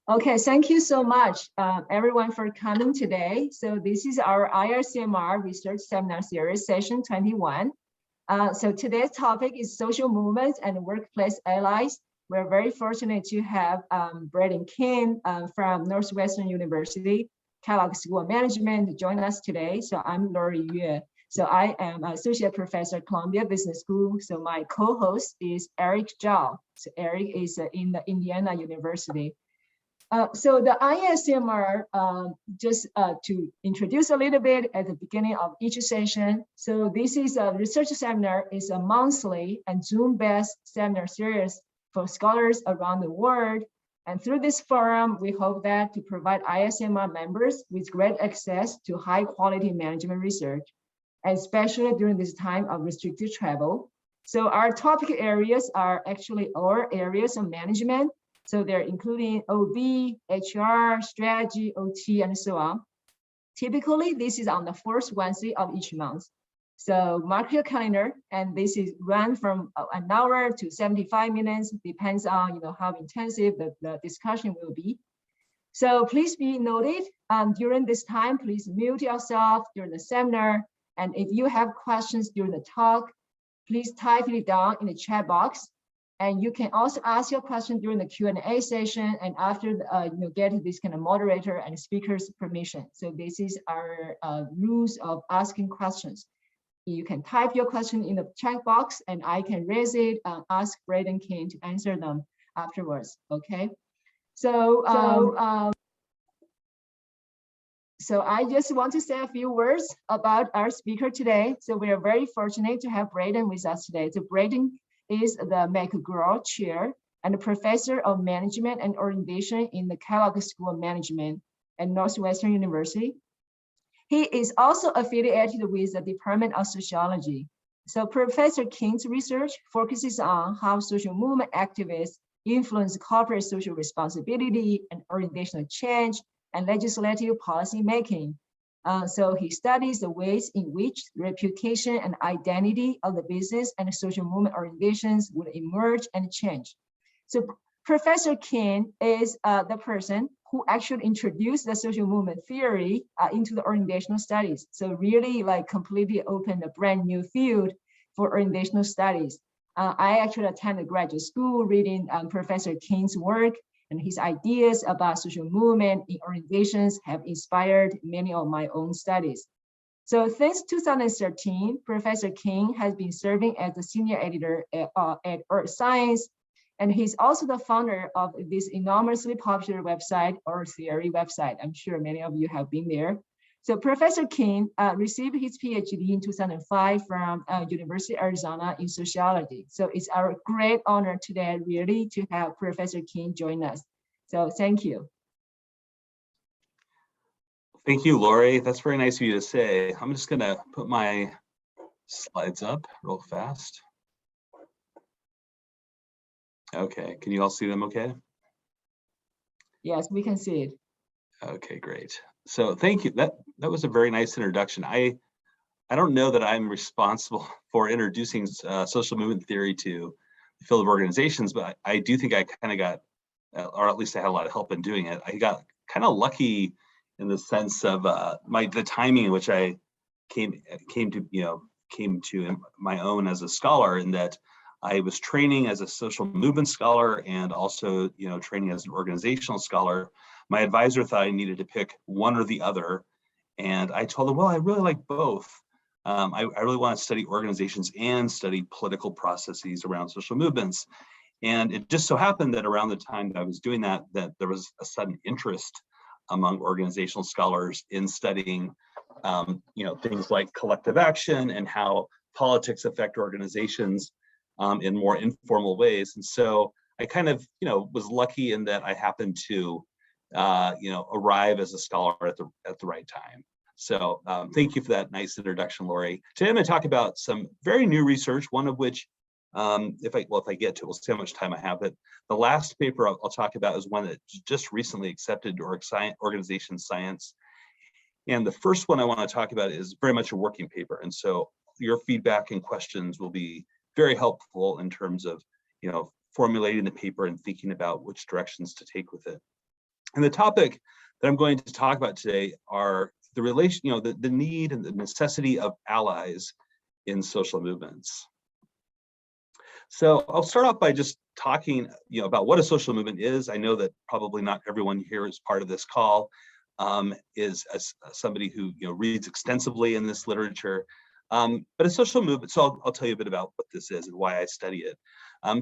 Okay, thank you so much, everyone, for coming today. So this is our IACMR Research Seminar Series, session 21. So today's topic is social movements and workplace allies. We're very fortunate to have Brayden from Northwestern University, Kellogg School of Management, join us today. So I'm Lori Yue. So I am Associate Professor at Columbia Business School. So my co-host is Eric Zhao. So Eric is in the Indiana University. So the IACMR, just to introduce a little bit at the beginning of each session. So this is a research seminar, is a monthly and Zoom-based seminar series for scholars around the world. And through this forum, we hope that to provide IACMR members with great access to high quality management research, especially during this time of restricted travel. So our topic areas are actually all areas of management. So they're including OB, HR, strategy, OT, and so on. Typically, this is on the first Wednesday of each month. So mark your calendar, and this is run from an hour to 75 minutes, depends on how intensive the discussion will be. So please be noted, during this time, please mute yourself during the seminar. And if you have questions during the talk, please type it down in the chat box. And you can also ask your question during the Q&A session and after get this kind of moderator and speaker's permission. So this is our rules of asking questions. You can type your question in the chat box and I can raise it and ask Brayden to answer them afterwards, okay? So I just want to say a few words about our speaker today. So we are very fortunate to have Brayden with us today. So Brayden is the McGraw Chair and Professor of Management and Organization in the Kellogg School of Management at Northwestern University. He is also affiliated with the Department of Sociology. So Professor King's research focuses on how social movement activists influence corporate social responsibility and organizational change and legislative policy making. So he studies the ways in which reputation and identity of the business and social movement organizations would emerge and change. So Professor King is the person who actually introduced the social movement theory into the organizational studies. So really completely opened a brand new field for organizational studies. I actually attended graduate school reading Professor King's work, and his ideas about social movement in organizations have inspired many of my own studies. So since 2013, Professor King has been serving as the senior editor at Earth Science, and he's also the founder of this enormously popular website, Earth Theory website. I'm sure many of you have been there. So Professor King received his PhD in 2005 from University of Arizona in sociology. So it's our great honor today, really, to have Professor King join us. So thank you. Thank you, Lori. That's very nice of you to say. I'm just gonna put my slides up real fast. Okay, can you all see them okay? Yes, we can see it. Okay, great. So thank you. That was a very nice introduction. I don't know that I'm responsible for introducing social movement theory to the field of organizations, but I do think I kind of got, or at least I had a lot of help in doing it. I got kind of lucky in the sense of the timing in which I came to my own as a scholar, in that I was training as a social movement scholar and also training as an organizational scholar. My advisor thought I needed to pick one or the other, and I told him, well, I really like both. I really want to study organizations and study political processes around social movements. And it just so happened that around the time that I was doing that there was a sudden interest among organizational scholars in studying things like collective action and how politics affect organizations in more informal ways. And so I kind of was lucky in that I happened to arrive as a scholar at the right time. So thank you for that nice introduction, Lori. Today I'm going to talk about some very new research, one of which, if I get to it, we'll see how much time I have. But the last paper I'll talk about is one that just recently accepted to Organization Science. And the first one I want to talk about is very much a working paper. And so your feedback and questions will be very helpful in terms of formulating the paper and thinking about which directions to take with it. And the topic that I'm going to talk about today are the relation, the need and the necessity of allies in social movements. So I'll start off by just talking, about what a social movement is. I know that probably not everyone here is part of this call is somebody who reads extensively in this literature. But a social movement, so I'll tell you a bit about what this is and why I study it.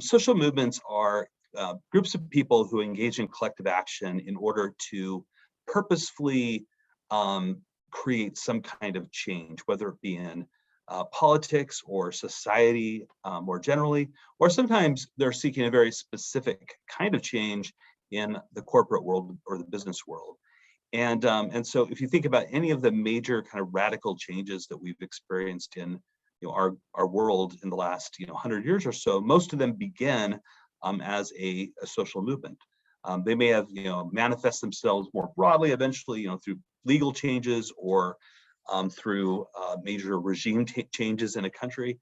Social movements are groups of people who engage in collective action in order to purposefully create some kind of change, whether it be in politics or society more generally, or sometimes they're seeking a very specific kind of change in the corporate world or the business world. And so if you think about any of the major kind of radical changes that we've experienced in our world in the last 100 years or so, most of them begin as a social movement. They may have manifest themselves more broadly eventually through legal changes or through major regime changes in a country.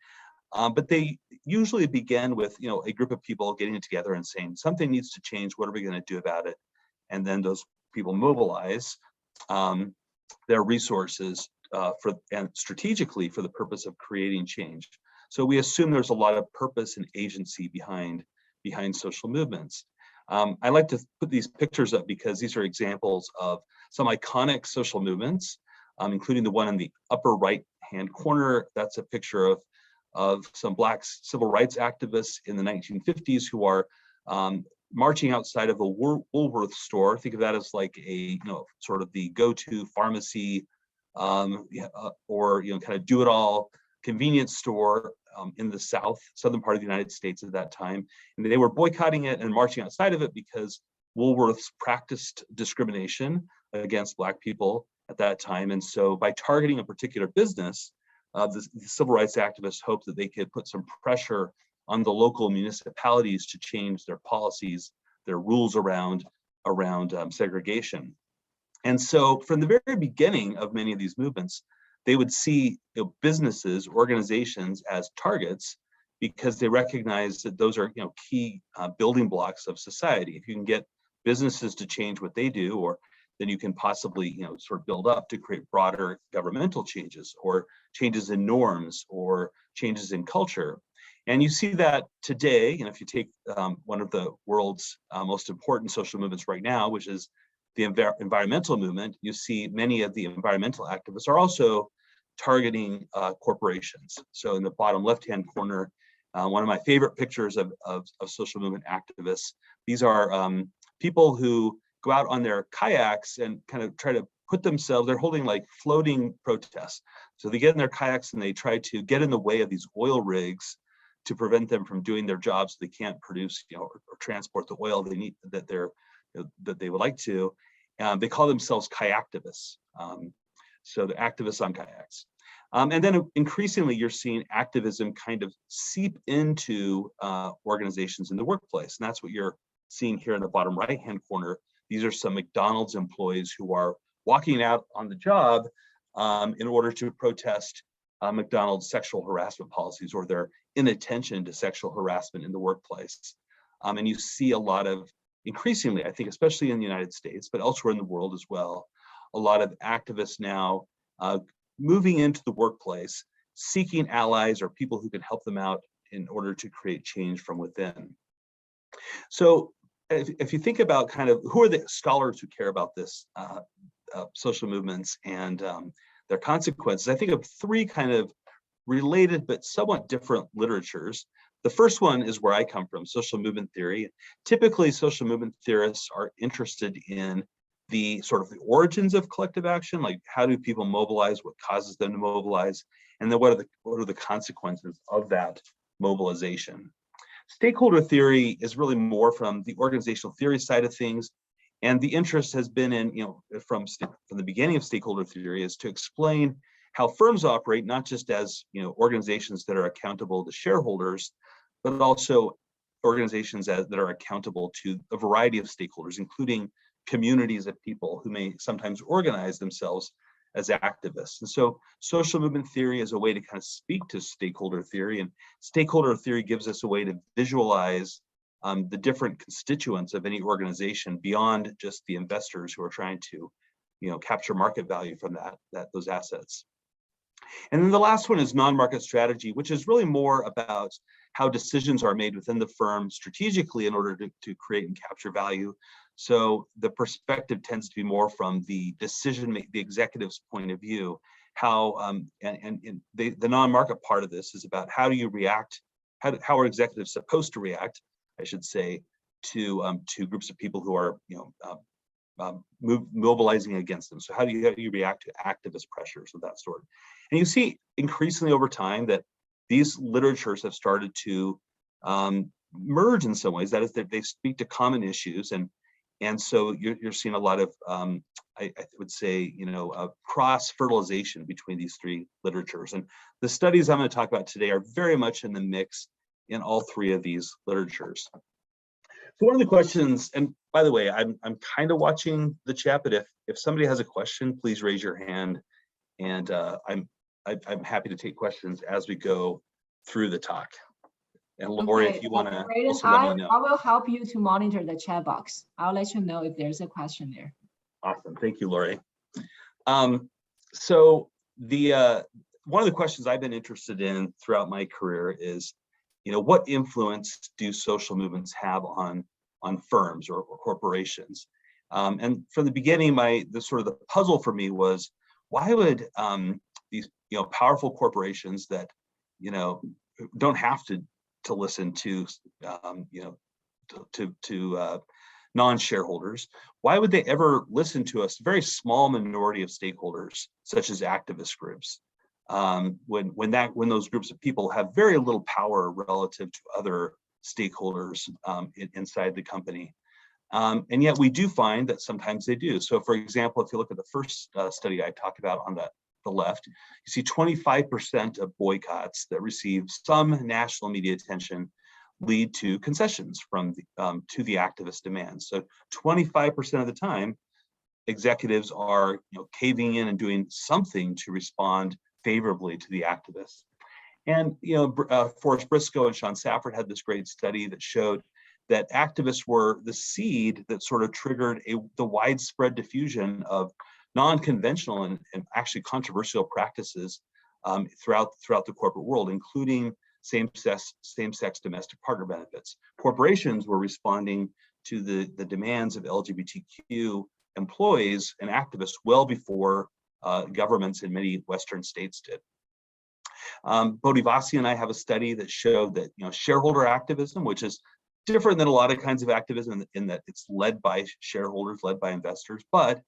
But they usually begin with a group of people getting together and saying something needs to change. What are we going to do about it? And then those people mobilize their resources and strategically for the purpose of creating change. So we assume there's a lot of purpose and agency behind social movements. I like to put these pictures up because these are examples of some iconic social movements, including the one in the upper right-hand corner. That's a picture of some Black civil rights activists in the 1950s who are marching outside of a Woolworth store. Think of that as like a sort of the go-to pharmacy or kind of do-it-all convenience store in the southern part of the United States at that time. And they were boycotting it and marching outside of it because Woolworths practiced discrimination against Black people at that time. And so by targeting a particular business, the civil rights activists hoped that they could put some pressure on the local municipalities to change their policies, their rules around segregation. And so from the very beginning of many of these movements, they would see businesses, organizations as targets because they recognize that those are key building blocks of society. If you can get businesses to change what they do, or then you can possibly sort of build up to create broader governmental changes or changes in norms or changes in culture. And you see that today, if you take one of the world's most important social movements right now, which is the environmental movement, you see many of the environmental activists are also targeting corporations. So in the bottom left-hand corner, one of my favorite pictures of social movement activists, these are people who go out on their kayaks and kind of try to put themselves, they're holding like floating protests. So they get in their kayaks and they try to get in the way of these oil rigs to prevent them from doing their jobs so they can't produce or transport the oil they need that they would like to. They call themselves kayaktivists. So the activists on kayaks. And then increasingly you're seeing activism kind of seep into organizations in the workplace. And that's what you're seeing here in the bottom right-hand corner. These are some McDonald's employees who are walking out on the job in order to protest McDonald's sexual harassment policies or their inattention to sexual harassment in the workplace. And you see a lot of, increasingly, I think, especially in the United States, but elsewhere in the world as well, a lot of activists now moving into the workplace, seeking allies or people who can help them out in order to create change from within. So if you think about kind of who are the scholars who care about this social movements and their consequences, I think of three kind of related but somewhat different literatures. The first one is where I come from, social movement theory. Typically, social movement theorists are interested in the sort of the origins of collective action, like how do people mobilize, what causes them to mobilize, and then what are the consequences of that mobilization. Stakeholder theory is really more from the organizational theory side of things, and the interest has been in, from the beginning of stakeholder theory is to explain how firms operate, not just as organizations that are accountable to shareholders, but also organizations that are accountable to a variety of stakeholders, including communities of people who may sometimes organize themselves as activists. And so social movement theory is a way to kind of speak to stakeholder theory, and stakeholder theory gives us a way to visualize the different constituents of any organization beyond just the investors who are trying to, capture market value from those assets. And then the last one is non-market strategy, which is really more about how decisions are made within the firm strategically in order to create and capture value. So the perspective tends to be more from the the executive's point of view. How the non-market part of this is about how do you react, how are executives supposed to react, I should say, to groups of people who are mobilizing against them. So how do you react to activist pressures of that sort? And you see increasingly over time that these literatures have started to merge in some ways. That is, that they speak to common issues, and so you're seeing a lot of I would say cross fertilization between these three literatures. And the studies I'm going to talk about today are very much in the mix in all three of these literatures. So one of the questions, and by the way, I'm kind of watching the chat, but if somebody has a question, please raise your hand, and I'm happy to take questions as we go through the talk. And Lori, if you want to also let me know. I will help you to monitor the chat box. I'll let you know if there's a question there. Awesome, thank you, Lori. So one of the questions I've been interested in throughout my career is, what influence do social movements have on firms or corporations? And from the beginning, the puzzle for me was, why would these powerful corporations that don't have to listen to non-shareholders, why would they ever listen to a very small minority of stakeholders, such as activist groups, when those groups of people have very little power relative to other stakeholders inside the company? And yet we do find that sometimes they do. So for example, if you look at the first study I talked about on the left, you see 25% of boycotts that receive some national media attention lead to concessions to the activist demands. So 25% of the time, executives are caving in and doing something to respond favorably to the activists. And Forrest Briscoe and Sean Safford had this great study that showed that activists were the seed that sort of triggered the widespread diffusion of non-conventional and actually controversial practices throughout the corporate world, including same-sex domestic partner benefits. Corporations were responding to the demands of LGBTQ employees and activists well before governments in many Western states did. Bodivasi and I have a study that showed that shareholder activism, which is different than a lot of kinds of activism in that it's led by shareholders, led by investors, but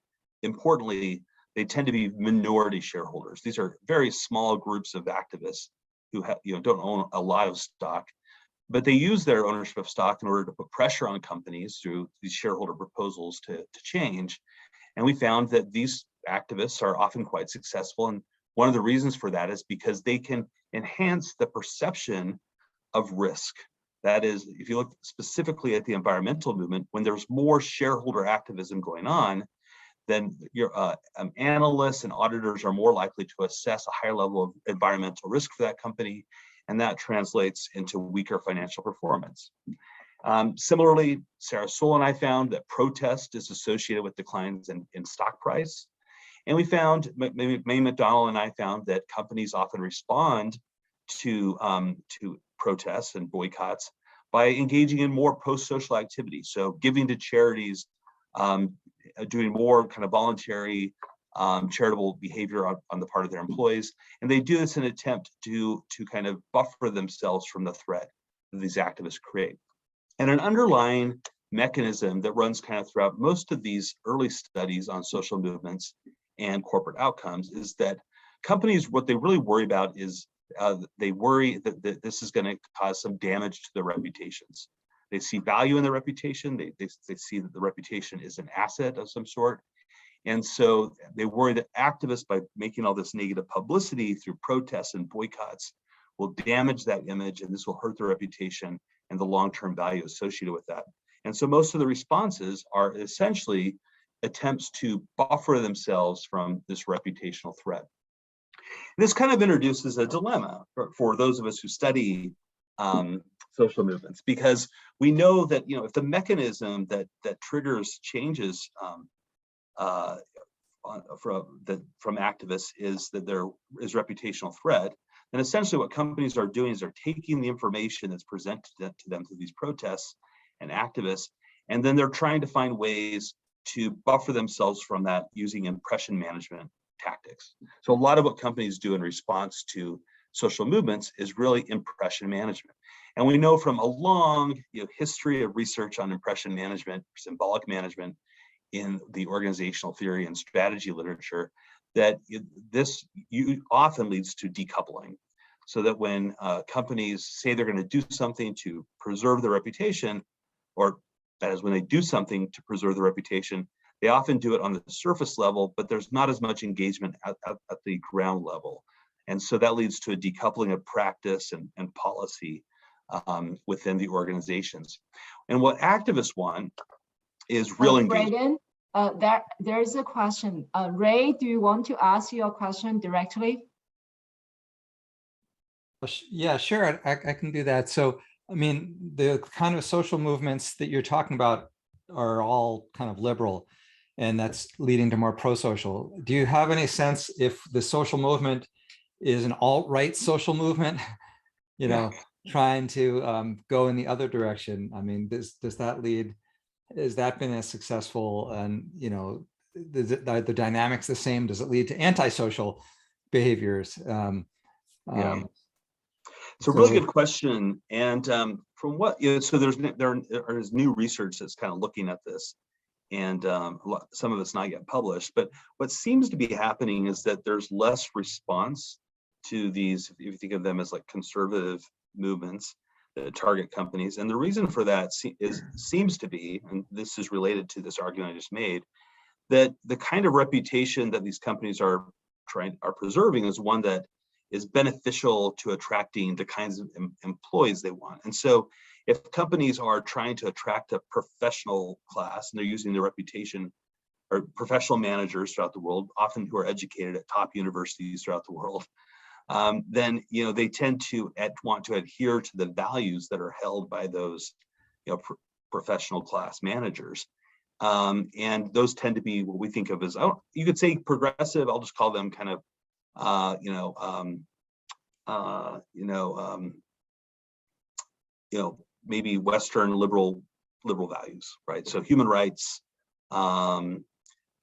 importantly, they tend to be minority shareholders. These are very small groups of activists who don't own a lot of stock, but they use their ownership of stock in order to put pressure on companies through these shareholder proposals to change. And we found that these activists are often quite successful. And one of the reasons for that is because they can enhance the perception of risk. That is, if you look specifically at the environmental movement, when there's more shareholder activism going on, then your analysts and auditors are more likely to assess a higher level of environmental risk for that company, and that translates into weaker financial performance. Similarly, Sarah Sewell and I found that protest is associated with declines in stock price. And we found, May McDonald and I found that companies often respond to protests and boycotts by engaging in more post-social activities. So giving to charities, doing more kind of voluntary charitable behavior on the part of their employees. And they do this in an attempt to kind of buffer themselves from the threat that these activists create. And an underlying mechanism that runs kind of throughout most of these early studies on social movements and corporate outcomes is that companies, what they really worry about is they worry that this is going to cause some damage to their reputations. They see value in their reputation. They see that the reputation is an asset of some sort. And so they worry that activists, by making all this negative publicity through protests and boycotts, will damage that image, and this will hurt their reputation and the long-term value associated with that. And so most of the responses are essentially attempts to buffer themselves from this reputational threat. This kind of introduces a dilemma for those of us who study social movements, because we know that, if the mechanism that triggers changes from activists is that there is reputational threat, then essentially what companies are doing is they're taking the information that's presented to them through these protests and activists, and then they're trying to find ways to buffer themselves from that using impression management tactics. So a lot of what companies do in response to social movements is really impression management. And we know from a long history of research on impression management, symbolic management in the organizational theory and strategy literature, that this often leads to decoupling. So that when companies say they're going to do something to preserve their reputation, or that is when they do something to preserve their reputation, they often do it on the surface level, but there's not as much engagement at the ground level. And so that leads to a decoupling of practice and policy within the organizations. And what activists want is real engagement. Brayden, there's a question. Ray, do you want to ask your question directly? Yeah, sure, I can do that. So, I mean, the kind of social movements that you're talking about are all kind of liberal, and that's leading to more pro-social. Do you have any sense if the social movement is an alt-right social movement, trying to go in the other direction? I mean, does that lead, has that been as successful, and the dynamics the same? Does it lead to antisocial behaviors? It's a really good question, and from what so there's new research that's kind of looking at this, and some of it's not yet published. But what seems to be happening is that there's less response to these, if you think of them as like conservative movements that target companies, and the reason for that seems to be, and this is related to this argument I just made, that the kind of reputation that these companies are preserving is one that is beneficial to attracting the kinds of employees they want. And so if companies are trying to attract a professional class, and they're using their reputation, or professional managers throughout the world, often who are educated at top universities throughout the world, then they tend to want to adhere to the values that are held by those professional class managers. And those tend to be what we think of as, you could say progressive, I'll just call them kind of maybe Western liberal values, right? So human rights,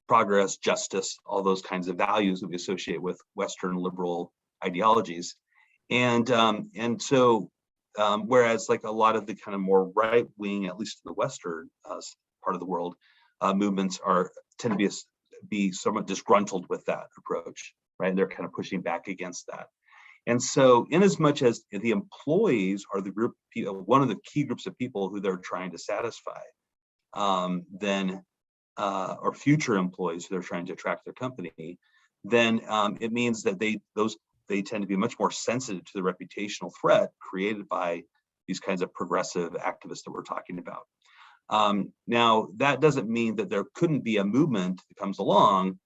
progress, justice, all those kinds of values that we associate with Western liberal ideologies, and so whereas like a lot of the kind of more right wing, at least in the Western part of the world, movements tend to be somewhat disgruntled with that approach. Right, and they're kind of pushing back against that. And so, in as much as the employees are the group, one of the key groups of people who they're trying to satisfy, then or future employees who they're trying to attract their company, then it means that they tend to be much more sensitive to the reputational threat created by these kinds of progressive activists that we're talking about. Now, that doesn't mean that there couldn't be a movement that comes along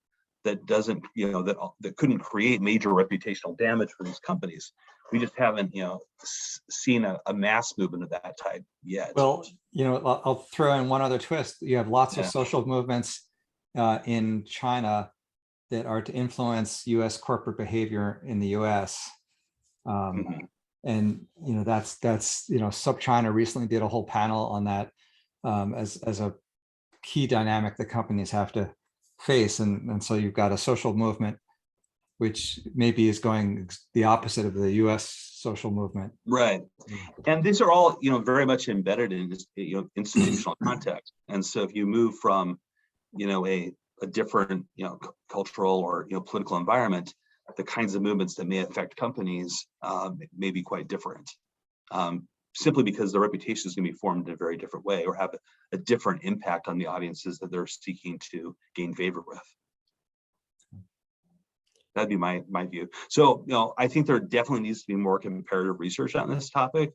that doesn't, that couldn't create major reputational damage for these companies. We just haven't, seen a mass movement of that type yet. Well, I'll throw in one other twist. You have lots of social movements in China that are to influence U.S. corporate behavior in the U.S. And that's SupChina recently did a whole panel on that as a key dynamic that companies have to face, and so you've got a social movement which maybe is going the opposite of the U.S. social movement. Right, and these are all very much embedded in institutional context. And so if you move from a different cultural or political environment, the kinds of movements that may affect companies may be quite different. Simply because the reputation is going to be formed in a very different way, or have a different impact on the audiences that they're seeking to gain favor with. That'd be my view. So, I think there definitely needs to be more comparative research on this topic,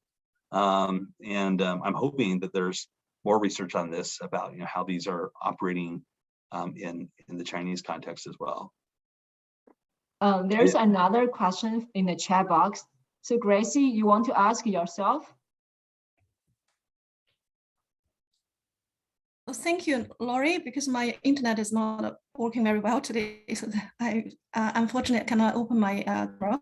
and I'm hoping that there's more research on this about how these are operating in the Chinese context as well. There's another question in the chat box. So Gracie, you want to ask yourself? Thank you, Laurie, because my internet is not working very well today, so I unfortunately cannot open my camera.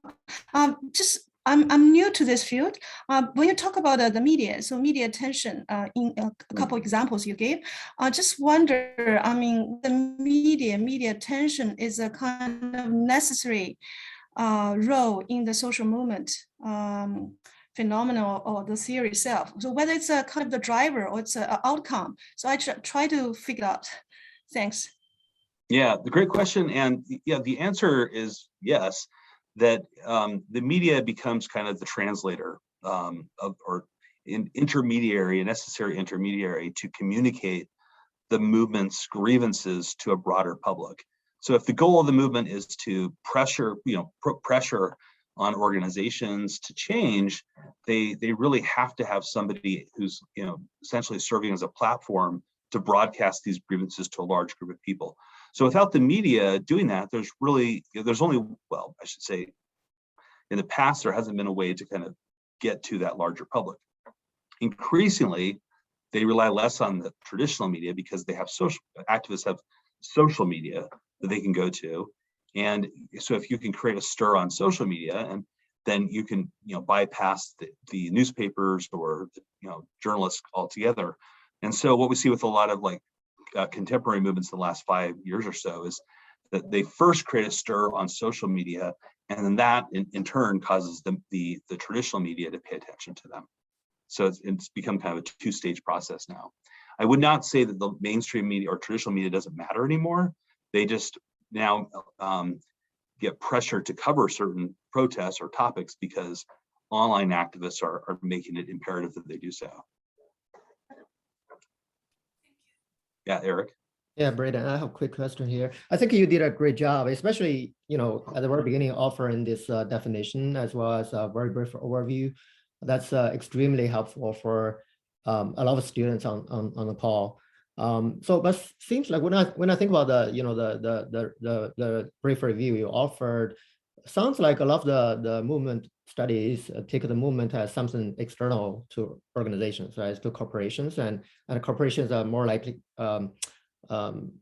I'm new to this field. When you talk about the media, so media attention, in a couple examples you gave, I just wonder, I mean, the media attention is a kind of necessary role in the social movement phenomenon or the theory itself. So whether it's a kind of the driver or it's an outcome. So I try to figure out. Thanks. Yeah, the great question. And yeah, the answer is yes, that the media becomes kind of the translator or intermediary, a necessary intermediary to communicate the movement's grievances to a broader public. So if the goal of the movement is to pressure, put pressure on organizations to change, they really have to have somebody who's essentially serving as a platform to broadcast these grievances to a large group of people. So without the media doing that, there's only, well, I should say, in the past, there hasn't been a way to kind of get to that larger public. Increasingly, they rely less on the traditional media because they have activists have social media that they can go to. And so if you can create a stir on social media, and then you can bypass the newspapers or journalists altogether. And so what we see with a lot of contemporary movements in the last 5 years or so is that they first create a stir on social media, and then that in turn causes the traditional media to pay attention to them. So it's become kind of a two-stage process now. I would not say that the mainstream media or traditional media doesn't matter anymore. They just now get pressure to cover certain protests or topics because online activists are making it imperative that they do so. Yeah, Eric. Yeah, Brayden, I have a quick question here. I think you did a great job, especially at the very beginning offering this definition as well as a very brief overview. That's extremely helpful for a lot of students on the call. But seems like when I think about the brief review you offered, sounds like a lot of the movement studies take the movement as something external to organizations, right? To corporations, and corporations are more likely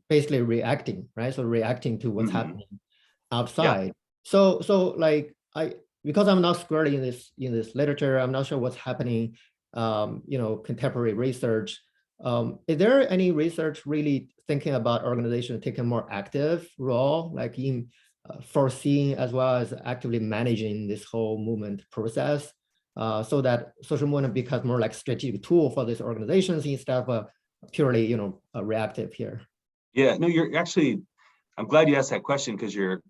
basically reacting, right? So reacting to what's happening outside. Yeah. So because I'm not squarely in this literature, I'm not sure what's happening. Contemporary research. Is there any research really thinking about organizations taking a more active role, like in foreseeing as well as actively managing this whole movement process, so that social movement becomes more like a strategic tool for these organizations instead of purely, reactive here? Yeah, no, you're actually. I'm glad you asked that question because you're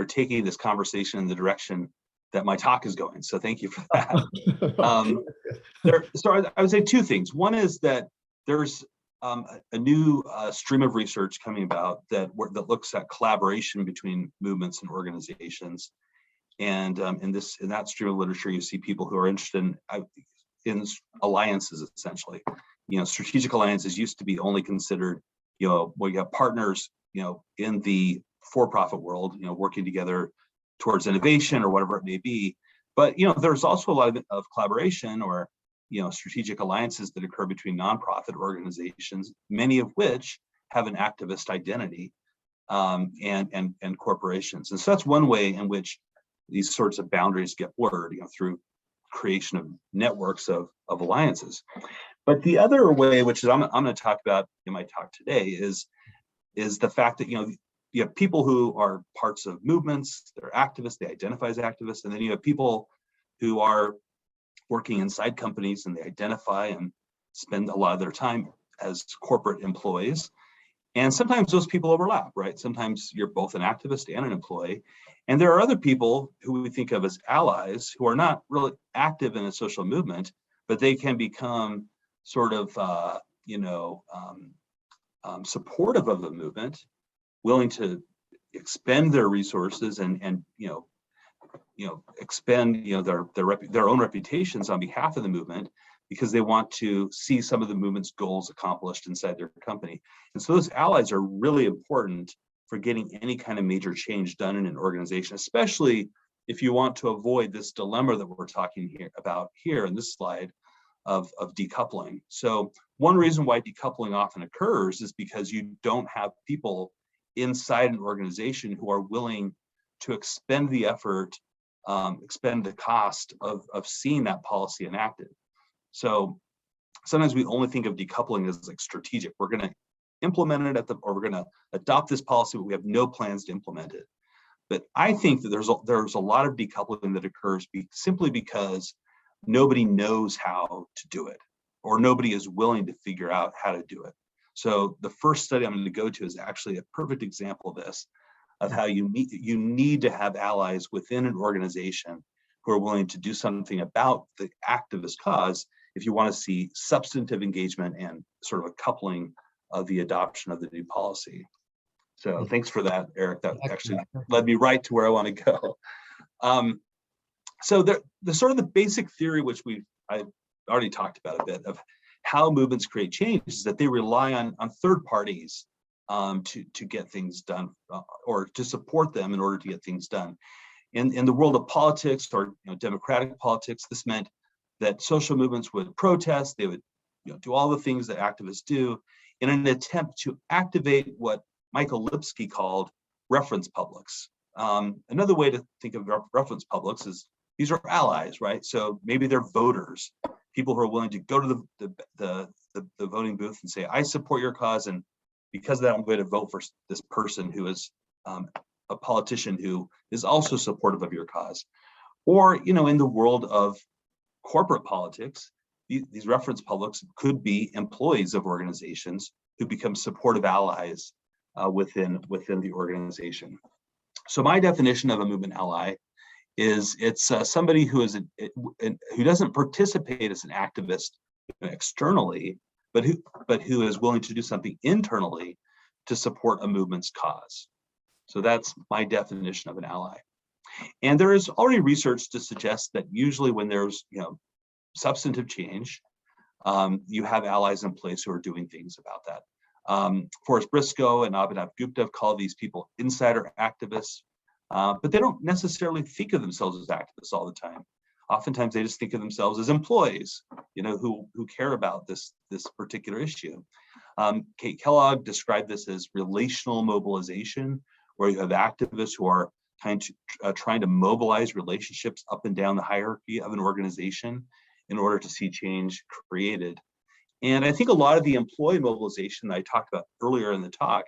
taking this conversation in the direction that my talk is going. So thank you for that. So I would say two things. One is that there's a new stream of research coming about that looks at collaboration between movements and organizations. And in that stream of literature, you see people who are interested in alliances, essentially. Strategic alliances used to be only considered, where you have partners, in the for-profit world, working together towards innovation or whatever it may be. But there's also a lot of collaboration or strategic alliances that occur between nonprofit organizations, many of which have an activist identity, and corporations. And so that's one way in which these sorts of boundaries get blurred, through creation of networks of alliances. But the other way, which is I'm going to talk about in my talk today, is the fact that you have people who are parts of movements, they're activists, they identify as activists, and then you have people who are working inside companies and they identify and spend a lot of their time as corporate employees. And sometimes those people overlap, right? Sometimes you're both an activist and an employee. And there are other people who we think of as allies who are not really active in a social movement, but they can become sort of, supportive of the movement, willing to expend their resources and expend their own reputations on behalf of the movement because they want to see some of the movement's goals accomplished inside their company. And so those allies are really important for getting any kind of major change done in an organization, especially if you want to avoid this dilemma that we're talking about here in this slide of decoupling. So one reason why decoupling often occurs is because you don't have people inside an organization who are willing to expend the effort, expend the cost of seeing that policy enacted. So sometimes we only think of decoupling as like strategic. We're going to implement it or we're going to adopt this policy, but we have no plans to implement it. But I think that there's a lot of decoupling that occurs simply because nobody knows how to do it, or nobody is willing to figure out how to do it. So the first study I'm going to go to is actually a perfect example of this, of how you need to have allies within an organization who are willing to do something about the activist cause if you want to see substantive engagement and sort of a coupling of the adoption of the new policy. So thanks for that, Eric. That actually led me right to where I want to go. So the sort of the basic theory, which I've already talked about a bit, of how movements create change, is that they rely on third parties to get things done, or to support them in order to get things done. In the world of politics, or democratic politics, this meant that social movements would protest, they would do all the things that activists do in an attempt to activate what Michael Lipsky called reference publics. Another way to think of reference publics is these are allies, right? So maybe they're voters, people who are willing to go to the voting booth and say, I support your cause, and because of that, I'm going to vote for this person who is a politician who is also supportive of your cause. Or, in the world of corporate politics, these reference publics could be employees of organizations who become supportive allies within the organization. So my definition of a movement ally is it's somebody who who doesn't participate as an activist externally, but who is willing to do something internally to support a movement's cause. So that's my definition of an ally. And there is already research to suggest that usually when there's substantive change, you have allies in place who are doing things about that. Forrest Briscoe and Abhinav Gupta have called these people insider activists, but they don't necessarily think of themselves as activists all the time. Oftentimes they just think of themselves as employees, who care about this particular issue. Kate Kellogg described this as relational mobilization, where you have activists who are trying to mobilize relationships up and down the hierarchy of an organization in order to see change created. And I think a lot of the employee mobilization that I talked about earlier in the talk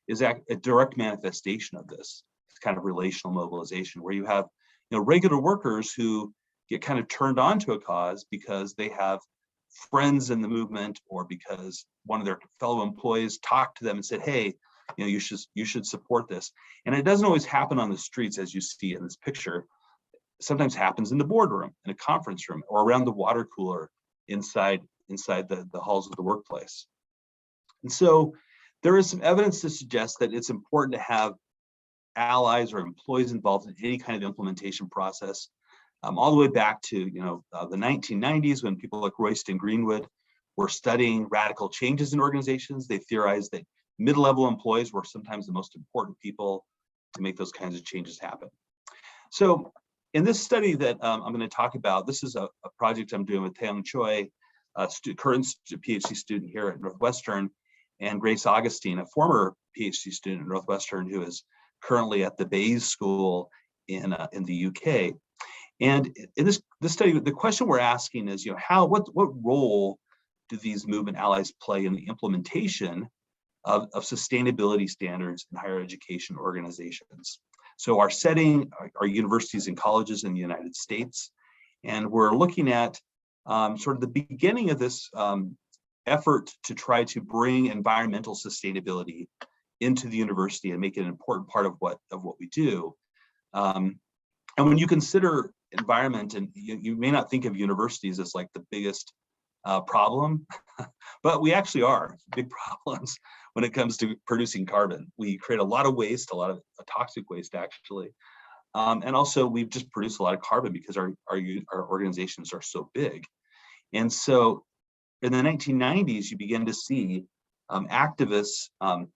is a direct manifestation of this kind of relational mobilization, where you have regular workers who get kind of turned on to a cause because they have friends in the movement, or because one of their fellow employees talked to them and said, hey, you should support this. And it doesn't always happen on the streets as you see in this picture. Sometimes happens in the boardroom, in a conference room, or around the water cooler inside the halls of the workplace. And so there is some evidence to suggest that it's important to have allies or employees involved in any kind of implementation process, all the way back to the 1990s, when people like Royston Greenwood were studying radical changes in organizations. They theorized that mid-level employees were sometimes the most important people to make those kinds of changes happen. So in this study that I'm going to talk about, this is a project I'm doing with Taeyong Choi, a current PhD student here at Northwestern, and Grace Augustine, a former PhD student at Northwestern who is currently at the Bayes School in the UK. And in this study, the question we're asking is, what role do these movement allies play in the implementation of sustainability standards in higher education organizations? So our setting are universities and colleges in the United States, and we're looking at sort of the beginning of this effort to try to bring environmental sustainability into the university and make it an important part of what we do. And when you consider environment, and you may not think of universities as like the biggest problem, but we actually are big problems when it comes to producing carbon. We create a lot of waste, a lot of toxic waste actually. And also we've just produced a lot of carbon because our organizations are so big. And so in the 1990s, you begin to see activists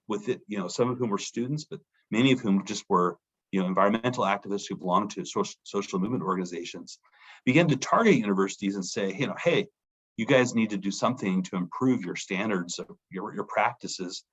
with it, some of whom were students, but many of whom just were environmental activists who belonged to social movement organizations, began to target universities and say, hey, you guys need to do something to improve your standards, of your practices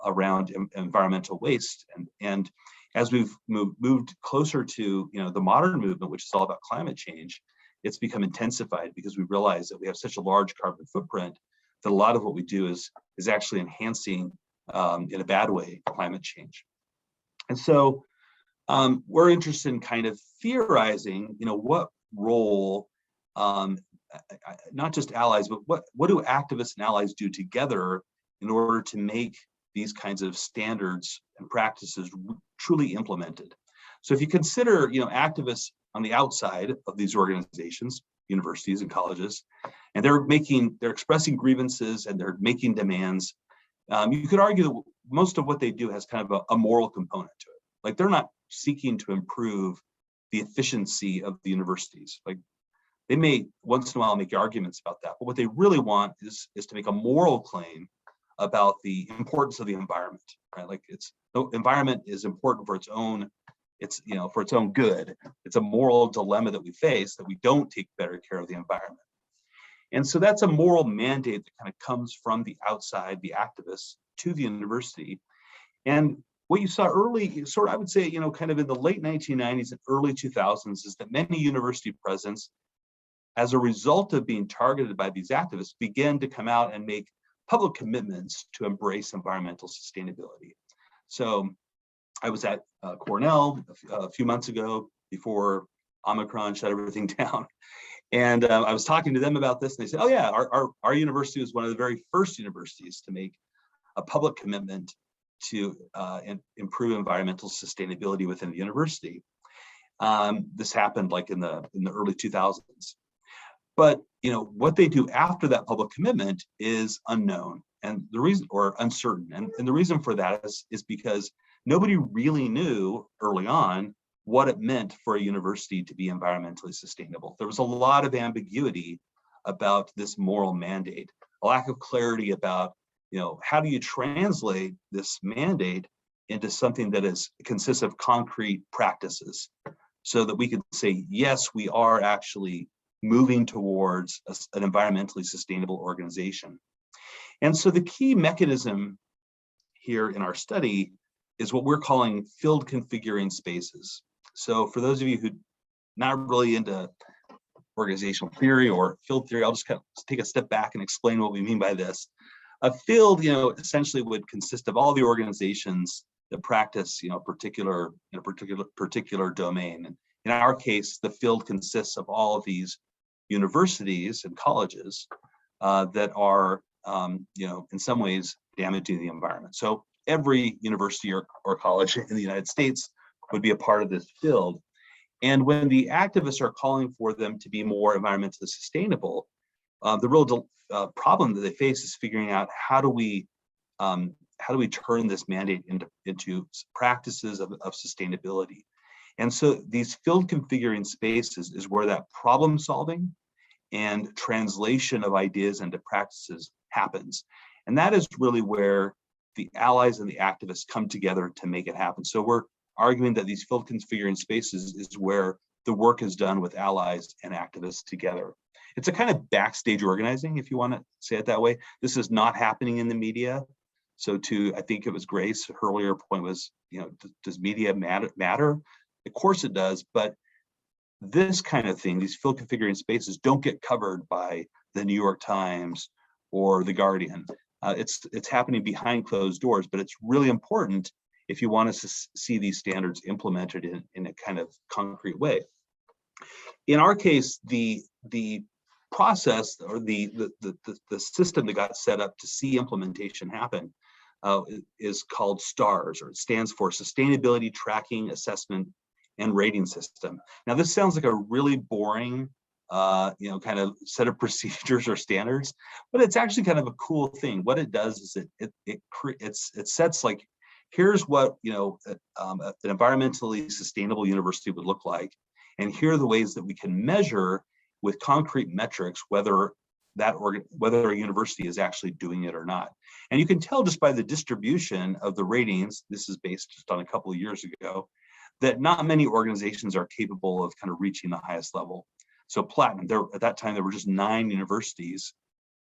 around environmental waste. And as we've moved closer to the modern movement, which is all about climate change, it's become intensified because we realize that we have such a large carbon footprint that a lot of what we do is actually enhancing, in a bad way, climate change. And so we're interested in kind of theorizing, what role, not just allies, but what do activists and allies do together in order to make these kinds of standards and practices truly implemented. So if you consider, activists on the outside of these organizations, universities and colleges, and they're expressing grievances and they're making demands, you could argue that most of what they do has kind of a moral component to it. Like, they're not seeking to improve the efficiency of the universities. Like, they may once in a while make arguments about that, but what they really want is to make a moral claim about the importance of the environment, right? Like, the environment is important for its own, for its own good. It's a moral dilemma that we face, that we don't take better care of the environment. And so that's a moral mandate that kind of comes from the outside, the activists, to the university. And what you saw early, I would say, kind of in the late 1990s and early 2000s, is that many university presidents, as a result of being targeted by these activists, began to come out and make public commitments to embrace environmental sustainability. So I was at Cornell a few months ago before Omicron shut everything down. And I was talking to them about this, and they said, oh yeah, our university was one of the very first universities to make a public commitment to improve environmental sustainability within the university. This happened like in the early 2000s. But what they do after that public commitment is unknown, and the reason, or uncertain, and the reason for that is because nobody really knew early on what it meant for a university to be environmentally sustainable. There was a lot of ambiguity about this moral mandate, a lack of clarity about, how do you translate this mandate into something that consists of concrete practices, so that we could say, yes, we are actually moving towards an environmentally sustainable organization. And so the key mechanism here in our study is what we're calling field configuring spaces. So for those of you who not really into organizational theory or field theory, I'll just kind of take a step back and explain what we mean by this. A field, essentially would consist of all the organizations that practice, a particular domain. And in our case, the field consists of all of these universities and colleges that are, in some ways damaging the environment. So every university or college in the United States would be a part of this field. And when the activists are calling for them to be more environmentally sustainable, the real problem that they face is figuring out how do we turn this mandate into practices of sustainability. And so these field configuring spaces is where that problem solving and translation of ideas into practices happens. And that is really where the allies and the activists come together to make it happen. So we're arguing that these field configuring spaces is where the work is done with allies and activists together. It's a kind of backstage organizing, if you want to say it that way. This is not happening in the media. So I think it was Grace, her earlier point was, does media matter? Of course it does, but this kind of thing, these field configuring spaces, don't get covered by the New York Times or the Guardian. It's happening behind closed doors, but it's really important if you want to see these standards implemented in a kind of concrete way. In our case, the process or the system that got set up to see implementation happen is called STARS, or it stands for Sustainability Tracking, Assessment, and Rating System. Now, this sounds like a really boring, kind of set of procedures or standards, but it's actually kind of a cool thing. What it does is it sets like, here's what an environmentally sustainable university would look like, and here are the ways that we can measure with concrete metrics whether a university is actually doing it or not. And you can tell just by the distribution of the ratings, this is based just on a couple of years ago, that not many organizations are capable of kind of reaching the highest level. So platinum, at that time, there were just 9 universities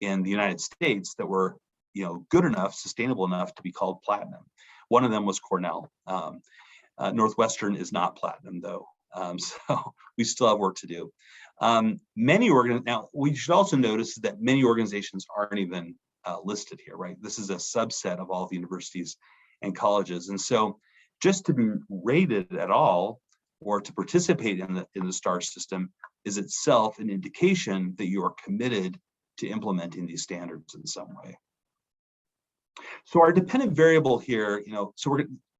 in the United States that were, good enough, sustainable enough to be called platinum. One of them was Cornell. Northwestern is not platinum though. So we still have work to do. Now we should also notice that many organizations aren't even listed here, right? This is a subset of all the universities and colleges. And so just to be rated at all or to participate in the STAR system is itself an indication that you are committed to implementing these standards in some way. So our dependent variable here,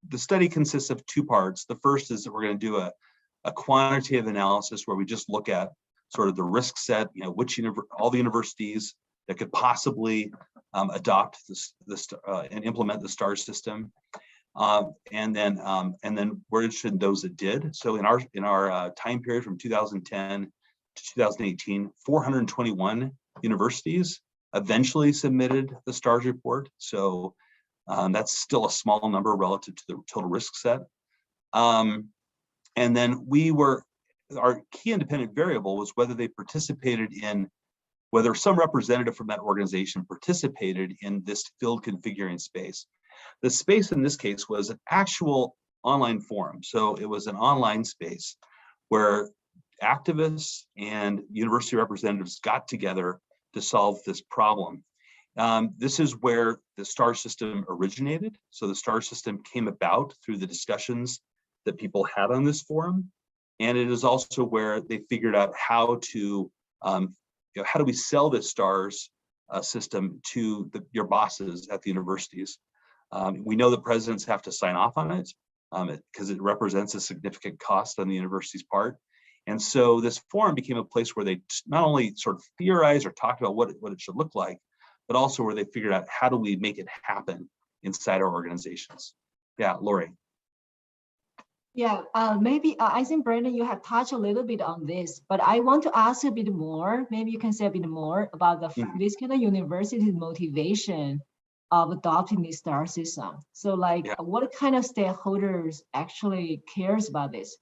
the study consists of 2 parts. The first is that we're going to do a quantitative analysis where we just look at sort of the risk set, all the universities that could possibly adopt this and implement the STAR system. And then we're interested in those that did. So in our time period from 2010 to 2018, 421 universities eventually submitted the STARS report. So that's still a small number relative to the total risk set. And then our key independent variable was whether they participated in, whether some representative from that organization participated in this field configuring space. The space in this case was an actual online forum. So it was an online space where activists and university representatives got together to solve this problem. This is where the STAR system originated. So the STAR system came about through the discussions that people had on this forum. And it is also where they figured out how to, how do we sell this STARS system to your bosses at the universities? We know the presidents have to sign off on it because it represents a significant cost on the university's part. And so this forum became a place where they not only sort of theorized or talked about what it should look like, but also where they figured out how do we make it happen inside our organizations. Yeah, Lori. Yeah, maybe I think Brayden, you have touched a little bit on this, but I want to ask a bit more. Maybe you can say a bit more about this kind of university's motivation of adopting the STAR system. So what kind of stakeholders actually cares about this?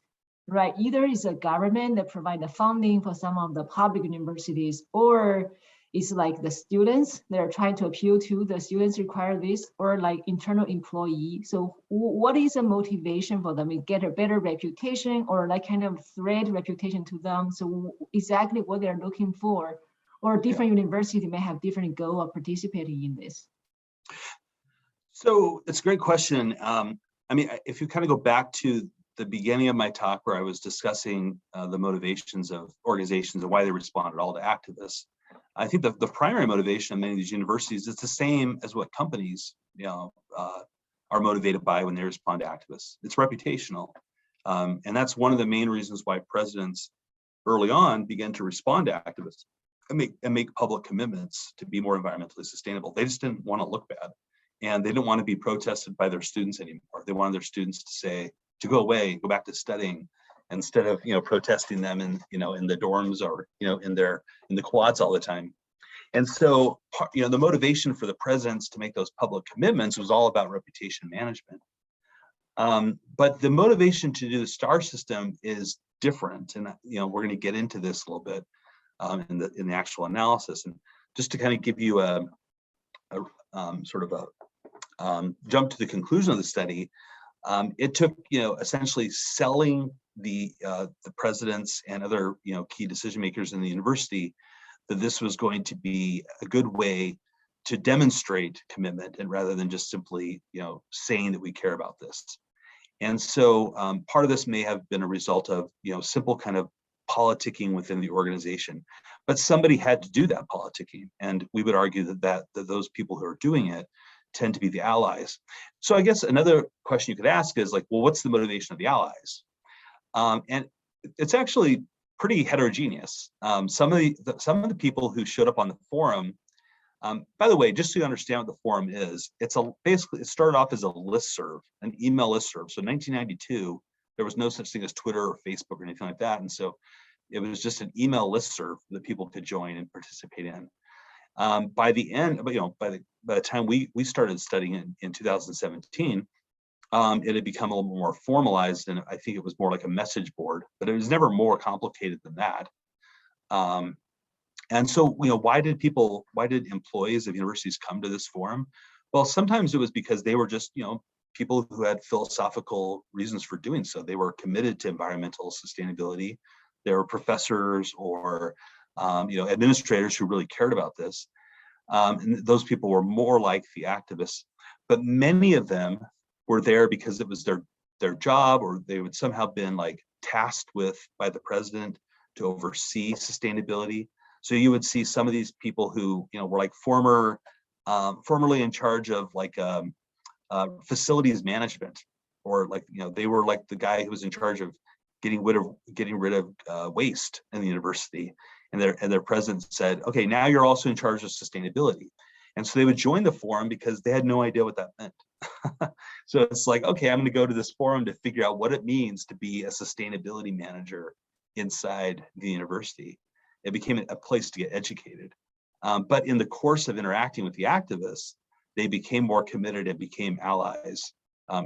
Right, either it's a government that provide the funding for some of the public universities, or it's like the students that are trying to appeal to, the students require this, or like internal employee. So what is the motivation for them to get a better reputation or like kind of threat reputation to them? So exactly what they're looking for, or different universities may have different goal of participating in this. So it's a great question. I mean, if you kind of go back to the beginning of my talk where I was discussing the motivations of organizations and why they respond at all to activists, I think the primary motivation of many of these universities is the same as what companies are motivated by when they respond to activists. It's reputational. And that's one of the main reasons why presidents early on began to respond to activists and make public commitments to be more environmentally sustainable. They just didn't want to look bad. And they didn't want to be protested by their students anymore. They wanted their students to say, to go away, go back to studying, instead of protesting them in in the dorms or in the quads all the time. And so the motivation for the presidents to make those public commitments was all about reputation management. But the motivation to do the STAR system is different, and we're going to get into this a little bit in the actual analysis. And just to kind of give you a sort of a jump to the conclusion of the study. It took, essentially selling the presidents and other, key decision makers in the university that this was going to be a good way to demonstrate commitment, and rather than just simply, saying that we care about this. And so part of this may have been a result of, simple kind of politicking within the organization, but somebody had to do that politicking, and we would argue that those people who are doing it tend to be the allies. So I guess another question you could ask is like, well, what's the motivation of the allies? And it's actually pretty heterogeneous. Some of the people who showed up on the forum, by the way, just so you understand what the forum is, basically it started off as a listserv, an email listserv. So in 1992, there was no such thing as Twitter or Facebook or anything like that. And so it was just an email listserv that people could join and participate in. By the end, by the time we started studying in 2017, it had become a little more formalized, and I think it was more like a message board, but it was never more complicated than that. And so, why did employees of universities come to this forum? Well, sometimes it was because they were just, people who had philosophical reasons for doing so. They were committed to environmental sustainability. There were professors or, administrators who really cared about this. And those people were more like the activists, but many of them were there because it was their job, or they would somehow been like tasked with by the president to oversee sustainability. So you would see some of these people who, were like formerly in charge of like facilities management, or like, they were like the guy who was in charge of getting rid of waste in the university. And their president said, okay, now you're also in charge of sustainability. And so they would join the forum because they had no idea what that meant. So it's like, okay, I'm going to go to this forum to figure out what it means to be a sustainability manager inside the university. It became a place to get educated. But in the course of interacting with the activists, they became more committed and became allies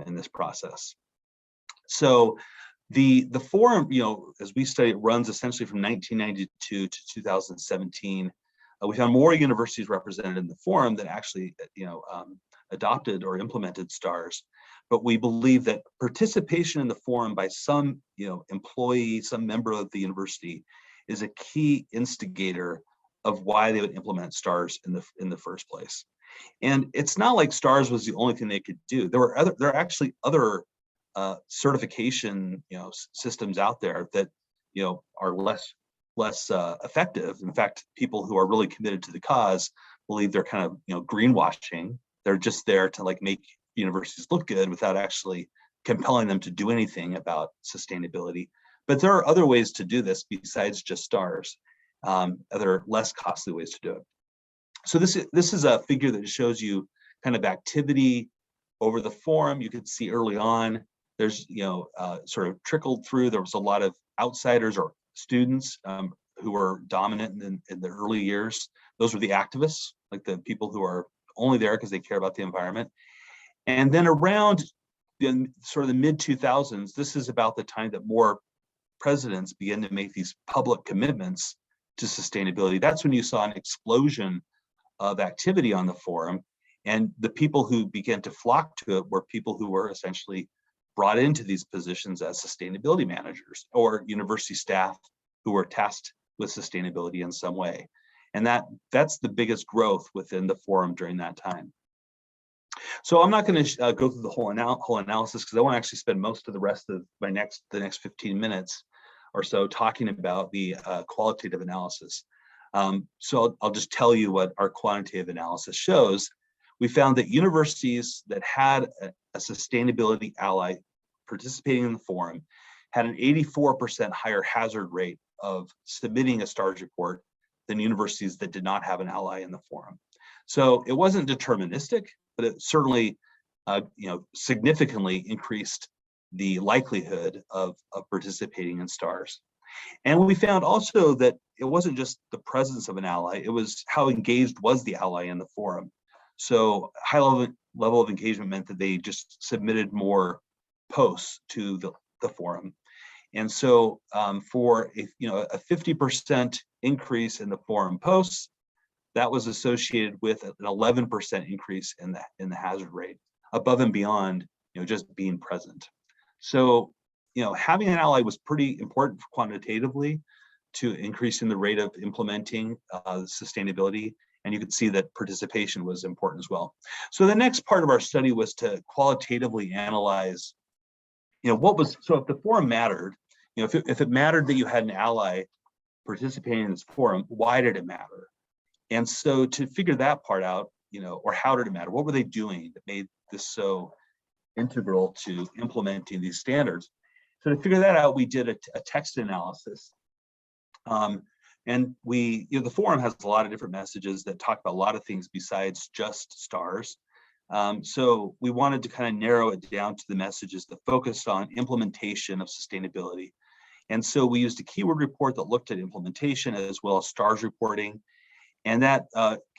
in this process. So the forum, as we study, it runs essentially from 1992 to 2017. We found more universities represented in the forum that actually, adopted or implemented STARS. But we believe that participation in the forum by some, employee, some member of the university, is a key instigator of why they would implement STARS in the first place. And it's not like STARS was the only thing they could do. There are actually other certification, systems out there that, are less effective. In fact, people who are really committed to the cause believe they're kind of, greenwashing. They're just there to like make universities look good without actually compelling them to do anything about sustainability. But there are other ways to do this besides just STARS, other less costly ways to do it. So this is a figure that shows you kind of activity over the forum. You could see early on, there's, sort of trickled through. There was a lot of outsiders or students who were dominant in the early years. Those were the activists, like the people who are only there because they care about the environment. And then around sort of the mid 2000s, this is about the time that more presidents began to make these public commitments to sustainability. That's when you saw an explosion of activity on the forum. And the people who began to flock to it were people who were essentially brought into these positions as sustainability managers or university staff who were tasked with sustainability in some way. And that's the biggest growth within the forum during that time. So I'm not going to go through the whole analysis, because I want to actually spend most of the rest of the next 15 minutes or so talking about the qualitative analysis. So I'll just tell you what our quantitative analysis shows. We found that universities that had a sustainability ally participating in the forum had an 84% higher hazard rate of submitting a STARS report than universities that did not have an ally in the forum. So it wasn't deterministic, but it certainly significantly increased the likelihood of participating in STARS. And we found also that it wasn't just the presence of an ally, it was how engaged was the ally in the forum. So high level of engagement meant that they just submitted more posts to the forum. And so for a 50% increase in the forum posts, that was associated with an 11% increase in the hazard rate, above and beyond just being present. So having an ally was pretty important quantitatively to increasing the rate of implementing sustainability. And you could see that participation was important as well. So the next part of our study was to qualitatively analyze, so if the forum mattered, if it mattered that you had an ally participating in this forum, why did it matter? And so to figure that part out, or how did it matter? What were they doing that made this so integral to implementing these standards? So to figure that out, we did a text analysis. And the forum has a lot of different messages that talk about a lot of things besides just STARS. So we wanted to kind of narrow it down to the messages that focused on implementation of sustainability. And so we used a keyword report that looked at implementation as well as STARS reporting. And that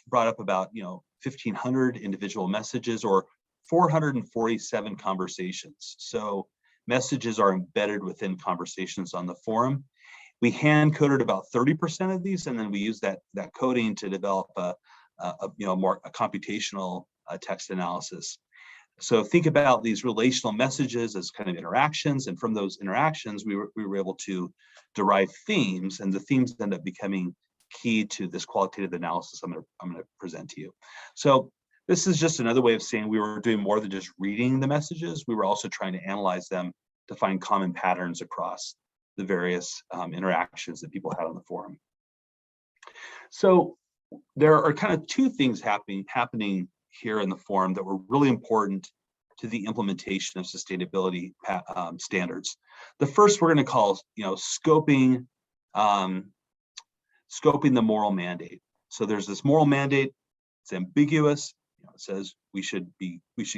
brought up about 1,500 individual messages or 447 conversations. So messages are embedded within conversations on the forum. We hand coded about 30% of these, and then we use that coding to develop a computational text analysis. So think about these relational messages as kind of interactions, and from those interactions, we were able to derive themes, and the themes end up becoming key to this qualitative analysis I'm going to present to you. So this is just another way of saying we were doing more than just reading the messages. We were also trying to analyze them to find common patterns across the various interactions that people had on the forum. So there are kind of two things happening here in the forum that were really important to the implementation of sustainability standards. The first we're going to call, scoping the moral mandate. So there's this moral mandate. It's ambiguous. It says we should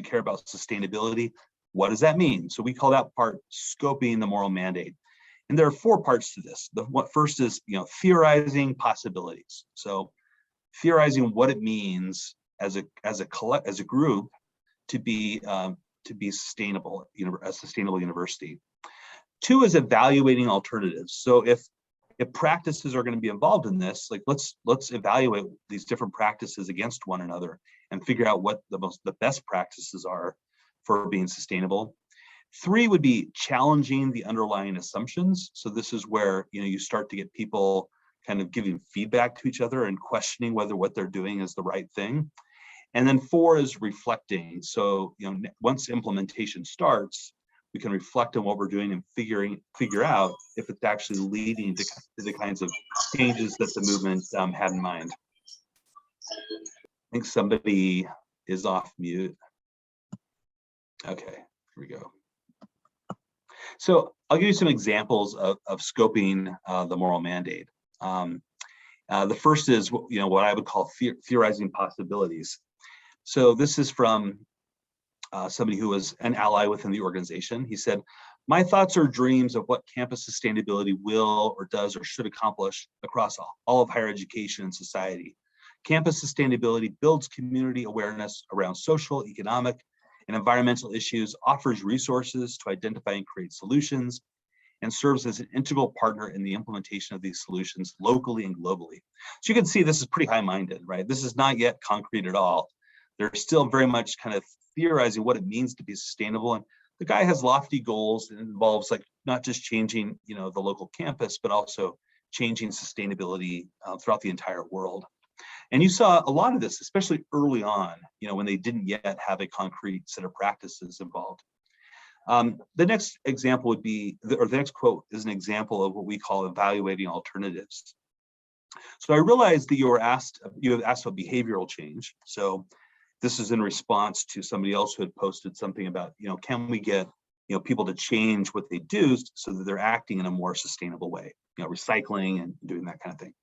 care about sustainability. What does that mean? So we call that part scoping the moral mandate. And there are four parts to this. First is, theorizing possibilities. So theorizing what it means as a group to be sustainable, a sustainable university. Two is evaluating alternatives. So if practices are going to be involved in this, like let's evaluate these different practices against one another and figure out what the best practices are for being sustainable. Three would be challenging the underlying assumptions. So this is where you start to get people kind of giving feedback to each other and questioning whether what they're doing is the right thing. And then four is reflecting. So once implementation starts, we can reflect on what we're doing and figure out if it's actually leading to the kinds of changes that the movement had in mind. I think somebody is off mute. Okay, here we go. So I'll give you some examples of scoping the moral mandate. The first is what I would call theorizing possibilities. So this is from somebody who was an ally within the organization. He said, "My thoughts or dreams of what campus sustainability will or does or should accomplish across all of higher education and society. Campus sustainability builds community awareness around social, economic, and environmental issues, offers resources to identify and create solutions, and serves as an integral partner in the implementation of these solutions locally and globally." So you can see this is pretty high-minded, right? This is not yet concrete at all. They're still very much kind of theorizing what it means to be sustainable. And the guy has lofty goals that involves like not just changing, the local campus, but also changing sustainability throughout the entire world. And you saw a lot of this, especially early on, when they didn't yet have a concrete set of practices involved. The next example would be, or the next quote is an example of what we call evaluating alternatives. So I realized that you have asked about behavioral change. So this is in response to somebody else who had posted something about, can we get, people to change what they do so that they're acting in a more sustainable way, recycling and doing that kind of thing.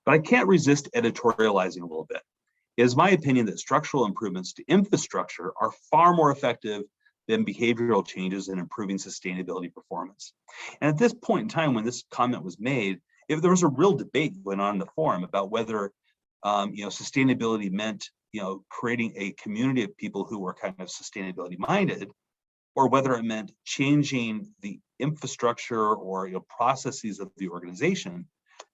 But I can't resist editorializing a little bit. It is my opinion that structural improvements to infrastructure are far more effective than behavioral changes in improving sustainability performance. And at this point in time, when this comment was made, there was a real debate going on in the forum about whether, sustainability meant, creating a community of people who were kind of sustainability minded, or whether it meant changing the infrastructure or processes of the organization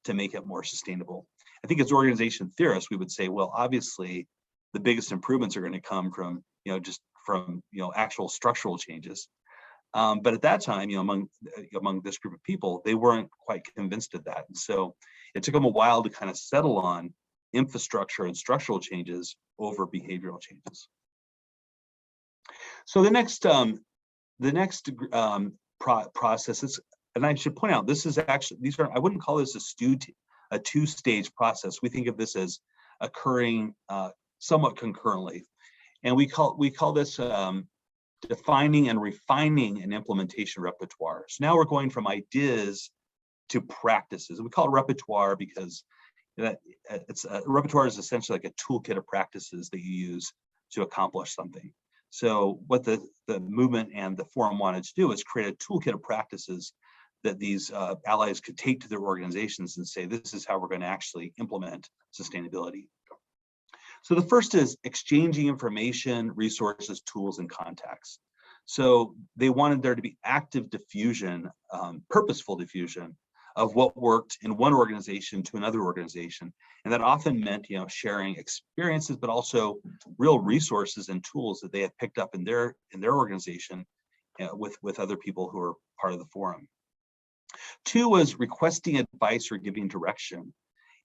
to make it more sustainable. I think as organization theorists, we would say, well, obviously, the biggest improvements are going to come from, actual structural changes. But at that time, among this group of people, they weren't quite convinced of that. And so it took them a while to kind of settle on infrastructure and structural changes over behavioral changes. So the next process is, and I should point out, this is actually, I wouldn't call this a two-stage process. We think of this as occurring somewhat concurrently. And we call this defining and refining an implementation repertoire. So now we're going from ideas to practices. We call it repertoire because repertoire is essentially like a toolkit of practices that you use to accomplish something. So what the movement and the forum wanted to do is create a toolkit of practices that these allies could take to their organizations and say, this is how we're going to actually implement sustainability. So the first is exchanging information, resources, tools, and contacts. So they wanted there to be active diffusion, purposeful diffusion of what worked in one organization to another organization. And that often meant, sharing experiences, but also real resources and tools that they had picked up in their organization with other people who are part of the forum. 2 was requesting advice or giving direction.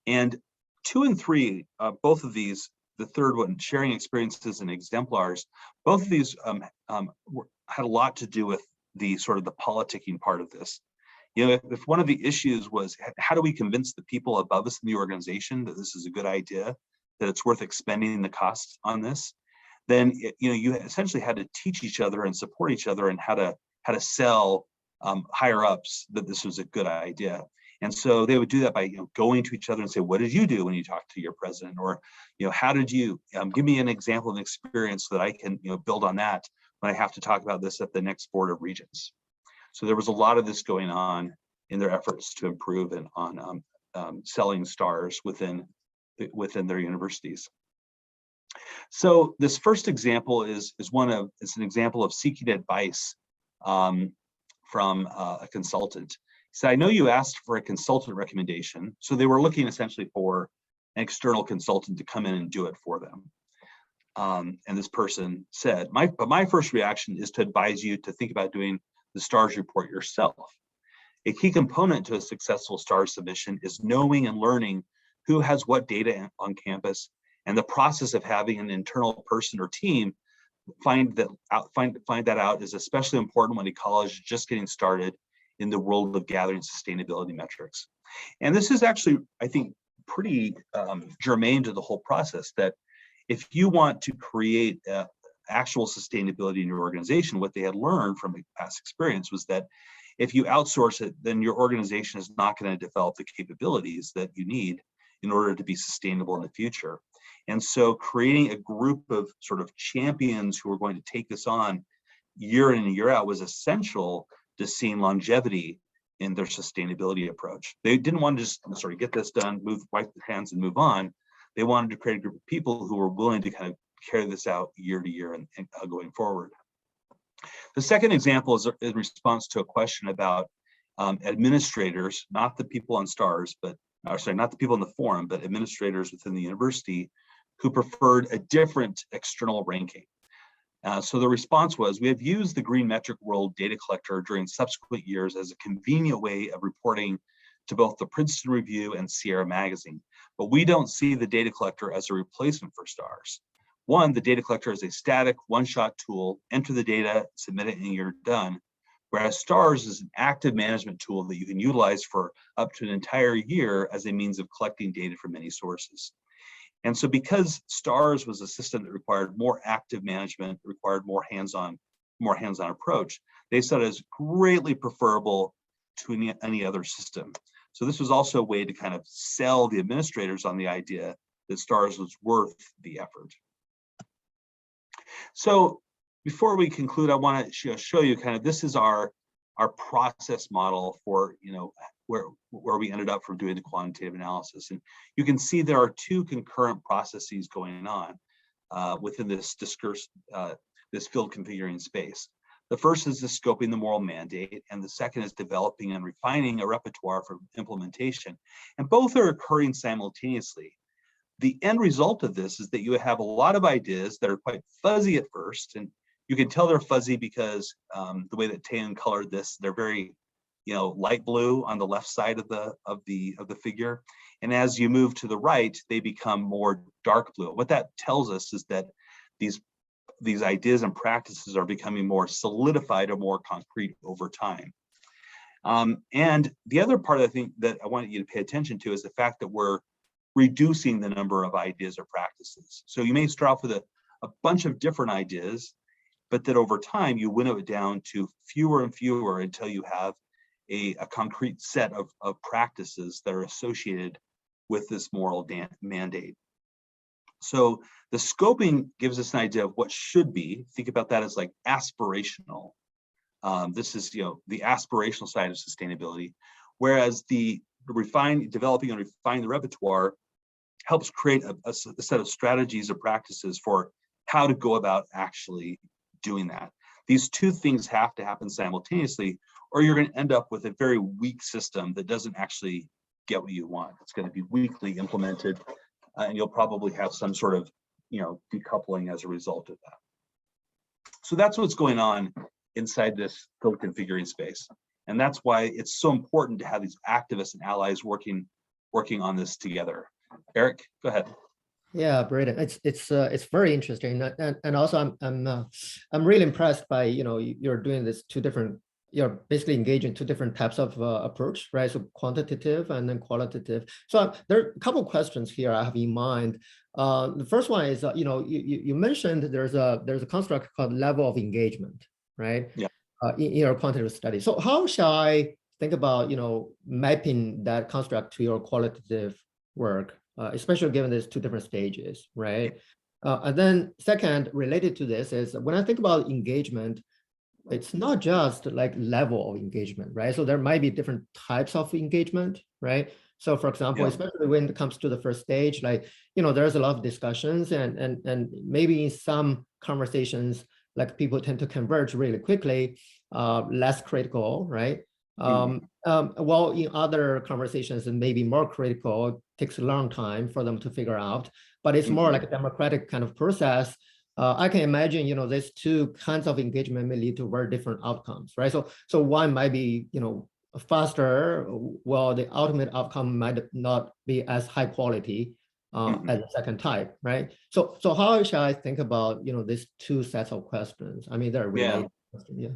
And 2 and 3, both of these, the third one, sharing experiences and exemplars, both of these had a lot to do with the sort of the politicking part of this. If one of the issues was, how do we convince the people above us in the organization that this is a good idea, that it's worth expending the costs on this, then you essentially had to teach each other and support each other and how to sell higher ups that this was a good idea. And so they would do that by going to each other and say, what did you do when you talked to your president? Or how did you give me an example of an experience so that I can build on that when I have to talk about this at the next Board of Regents. So there was a lot of this going on in their efforts to improve and on selling stars within their universities. So this first example is an example of seeking advice from a consultant. He said, I know you asked for a consultant recommendation. So they were looking essentially for an external consultant to come in and do it for them. And this person said, but my first reaction is to advise you to think about doing the STARS report yourself. A key component to a successful STARS submission is knowing and learning who has what data on campus, and the process of having an internal person or team find that out is especially important when a college is just getting started in the world of gathering sustainability metrics. And this is actually, I think, pretty germane to the whole process, that if you want to create actual sustainability in your organization, what they had learned from past experience was that if you outsource it, then your organization is not going to develop the capabilities that you need in order to be sustainable in the future. And so creating a group of sort of champions who are going to take this on year in and year out was essential to seeing longevity in their sustainability approach. They didn't want to just sort of get this done, wipe their hands and move on. They wanted to create a group of people who were willing to kind of carry this out year to year and going forward. The second example is in response to a question about administrators, not the people on STARS, not the people in the forum, but administrators within the university who preferred a different external ranking. So the response was, we have used the Green Metric World data collector during subsequent years as a convenient way of reporting to both the Princeton Review and Sierra Magazine, but we don't see the data collector as a replacement for STARS. One, the data collector is a static one-shot tool, enter the data, submit it, and you're done. Whereas STARS is an active management tool that you can utilize for up to an entire year as a means of collecting data from many sources. And so because STARS was a system that required more active management, required more hands-on approach, they said it is greatly preferable to any other system. So this was also a way to kind of sell the administrators on the idea that STARS was worth the effort. So before we conclude, I want to show you kind of, this is our process model for, where we ended up from doing the quantitative analysis. And you can see there are 2 concurrent processes going on within this discourse, this field configuring space. The first is the scoping the moral mandate, and the second is developing and refining a repertoire for implementation. And both are occurring simultaneously. The end result of this is that you have a lot of ideas that are quite fuzzy at first, and you can tell they're fuzzy because the way that Tan colored this, they're very, light blue on the left side of the figure, and as you move to the right, they become more dark blue. What that tells us is that these ideas and practices are becoming more solidified or more concrete over time. And the other part I think that I want you to pay attention to is the fact that we're reducing the number of ideas or practices. So you may start off with a bunch of different ideas, but that over time you winnow it down to fewer and fewer until you have a concrete set of practices that are associated with this moral mandate. So the scoping gives us an idea of what should be. Think about that as like aspirational. This is the aspirational side of sustainability, whereas the developing and refining the repertoire helps create a set of strategies or practices for how to go about actually doing that. these two things have to happen simultaneously, or you're going to end up with a very weak system that doesn't actually get what you want. It's going to be weakly implemented, and you'll probably have some sort of, decoupling as a result of that. So that's what's going on inside this field configuring space. And that's why it's so important to have these activists and allies working on this together. Eric, go ahead. Yeah, Brayden, it's very interesting, and also I'm really impressed by you're doing this you're basically engaging two different types of approach, right? So quantitative and then qualitative. So there are a couple of questions here I have in mind. The first one is you mentioned there's a construct called level of engagement, right? Yeah. In your quantitative study. So how shall I think about mapping that construct to your qualitative work? Especially given there's two different stages, right? And then second, related to this is when I think about engagement, it's not just like level of engagement, right? So there might be different types of engagement, right? So for example, especially when it comes to the first stage, like, there's a lot of discussions and maybe in some conversations, like people tend to converge really quickly, less critical, right? While in other conversations, and maybe more critical, takes a long time for them to figure out, but it's more like a democratic kind of process. I can imagine, these two kinds of engagement may lead to very different outcomes, right? So one might be, faster, while the ultimate outcome might not be as high quality as the second type, right? So how shall I think about, these two sets of questions? I mean, they're related. Yeah.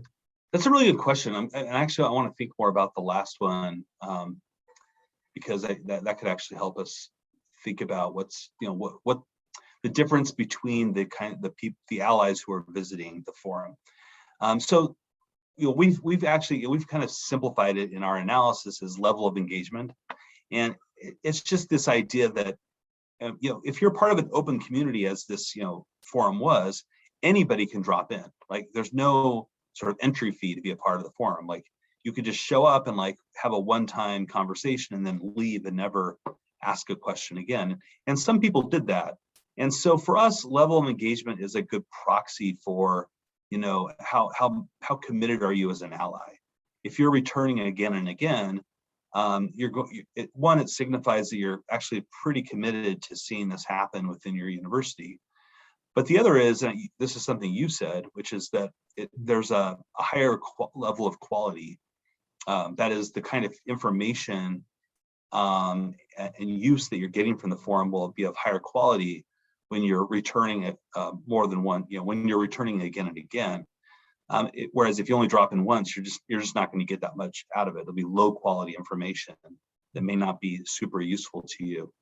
That's a really good question. And actually, I want to think more about the last one, because that could actually help us think about what's, what the difference between the allies who are visiting the forum. So, we've kind of simplified it in our analysis as level of engagement, and it's just this idea that if you're part of an open community, as this forum was, anybody can drop in. Like, there's no sort of entry fee to be a part of the forum. Like, you could just show up and like have a one-time conversation and then leave and never ask a question again. And some people did that. And so for us, level of engagement is a good proxy for, how committed are you as an ally? If you're returning again and again, it signifies that you're actually pretty committed to seeing this happen within your university. But the other is, and this is something you said, which is that there's a higher level of quality. That is, the kind of information and use that you're getting from the forum will be of higher quality when you're returning it more than one. When you're returning again and again. Whereas if you only drop in once, you're just not going to get that much out of it. It'll be low quality information that may not be super useful to you.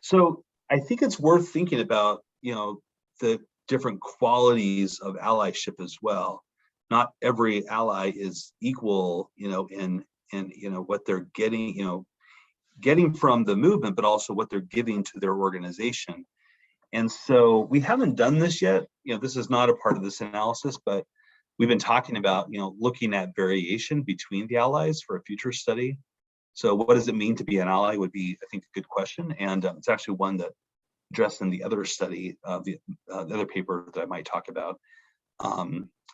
So I think it's worth thinking about the different qualities of allyship as well. Not every ally is equal, in what they're getting from the movement, but also what they're giving to their organization. And so we haven't done this yet. This is not a part of this analysis, but we've been talking about, looking at variation between the allies for a future study. So what does it mean to be an ally would be, I think, a good question. And it's actually one that addressed in the other study, the other paper that I might talk about.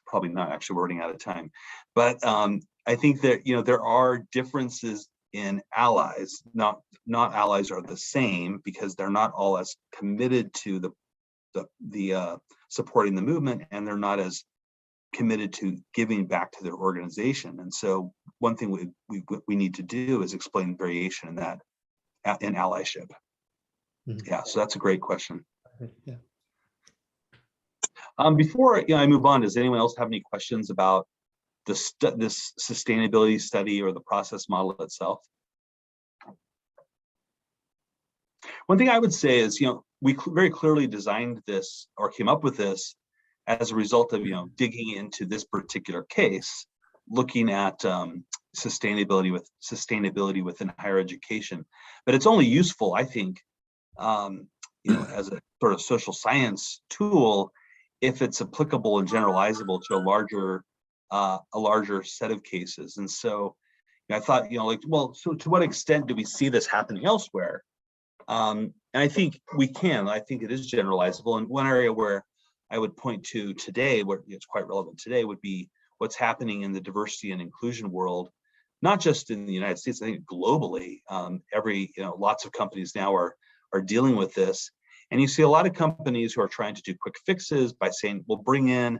Probably not, actually, we're running out of time. But I think that, there are differences in allies. Not allies are the same, because they're not all as committed to the supporting the movement, and they're not as committed to giving back to their organization. And so one thing we need to do is explain variation in that, in allyship. Yeah, so that's a great question. Yeah. Before I move on, does anyone else have any questions about this sustainability study or the process model itself? One thing I would say is, we very clearly designed this, or came up with this, as a result of digging into this particular case, looking at sustainability within higher education. But it's only useful, I think, as a sort of social science tool if it's applicable and generalizable to a larger set of cases. And so I thought, so to what extent do we see this happening elsewhere? And I think we can. I think it is generalizable. And one area where I would point to today, what it's quite relevant today, would be what's happening in the diversity and inclusion world, not just in the United States, I think globally. Lots of companies now are dealing with this. And you see a lot of companies who are trying to do quick fixes by saying, we'll bring in,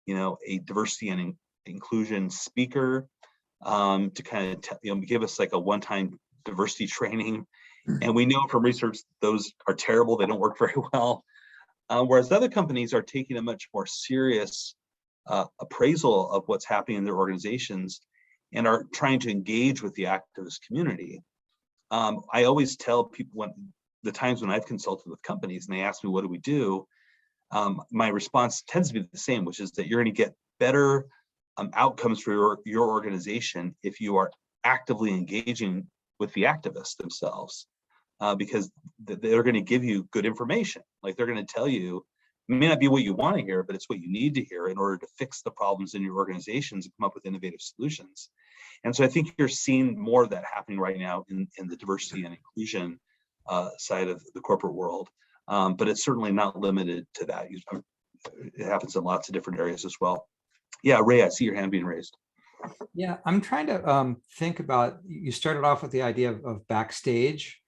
a diversity and inclusion speaker to kind of, give us like a one-time diversity training. And we know from research, those are terrible. They don't work very well. Whereas other companies are taking a much more serious appraisal of what's happening in their organizations and are trying to engage with the activist community. I always tell people the times when I've consulted with companies and they ask me, what do we do? My response tends to be the same, which is that you're going to get better outcomes for your organization if you are actively engaging with the activists themselves, because they're going to give you good information. Like they're going to tell you, it may not be what you want to hear, but it's what you need to hear in order to fix the problems in your organizations and come up with innovative solutions. And so I think you're seeing more of that happening right now in the diversity and inclusion side of the corporate world. But it's certainly not limited to that. It happens in lots of different areas as well. Yeah, Ray, I see your hand being raised. Yeah, I'm trying to think about, you started off with the idea of backstage,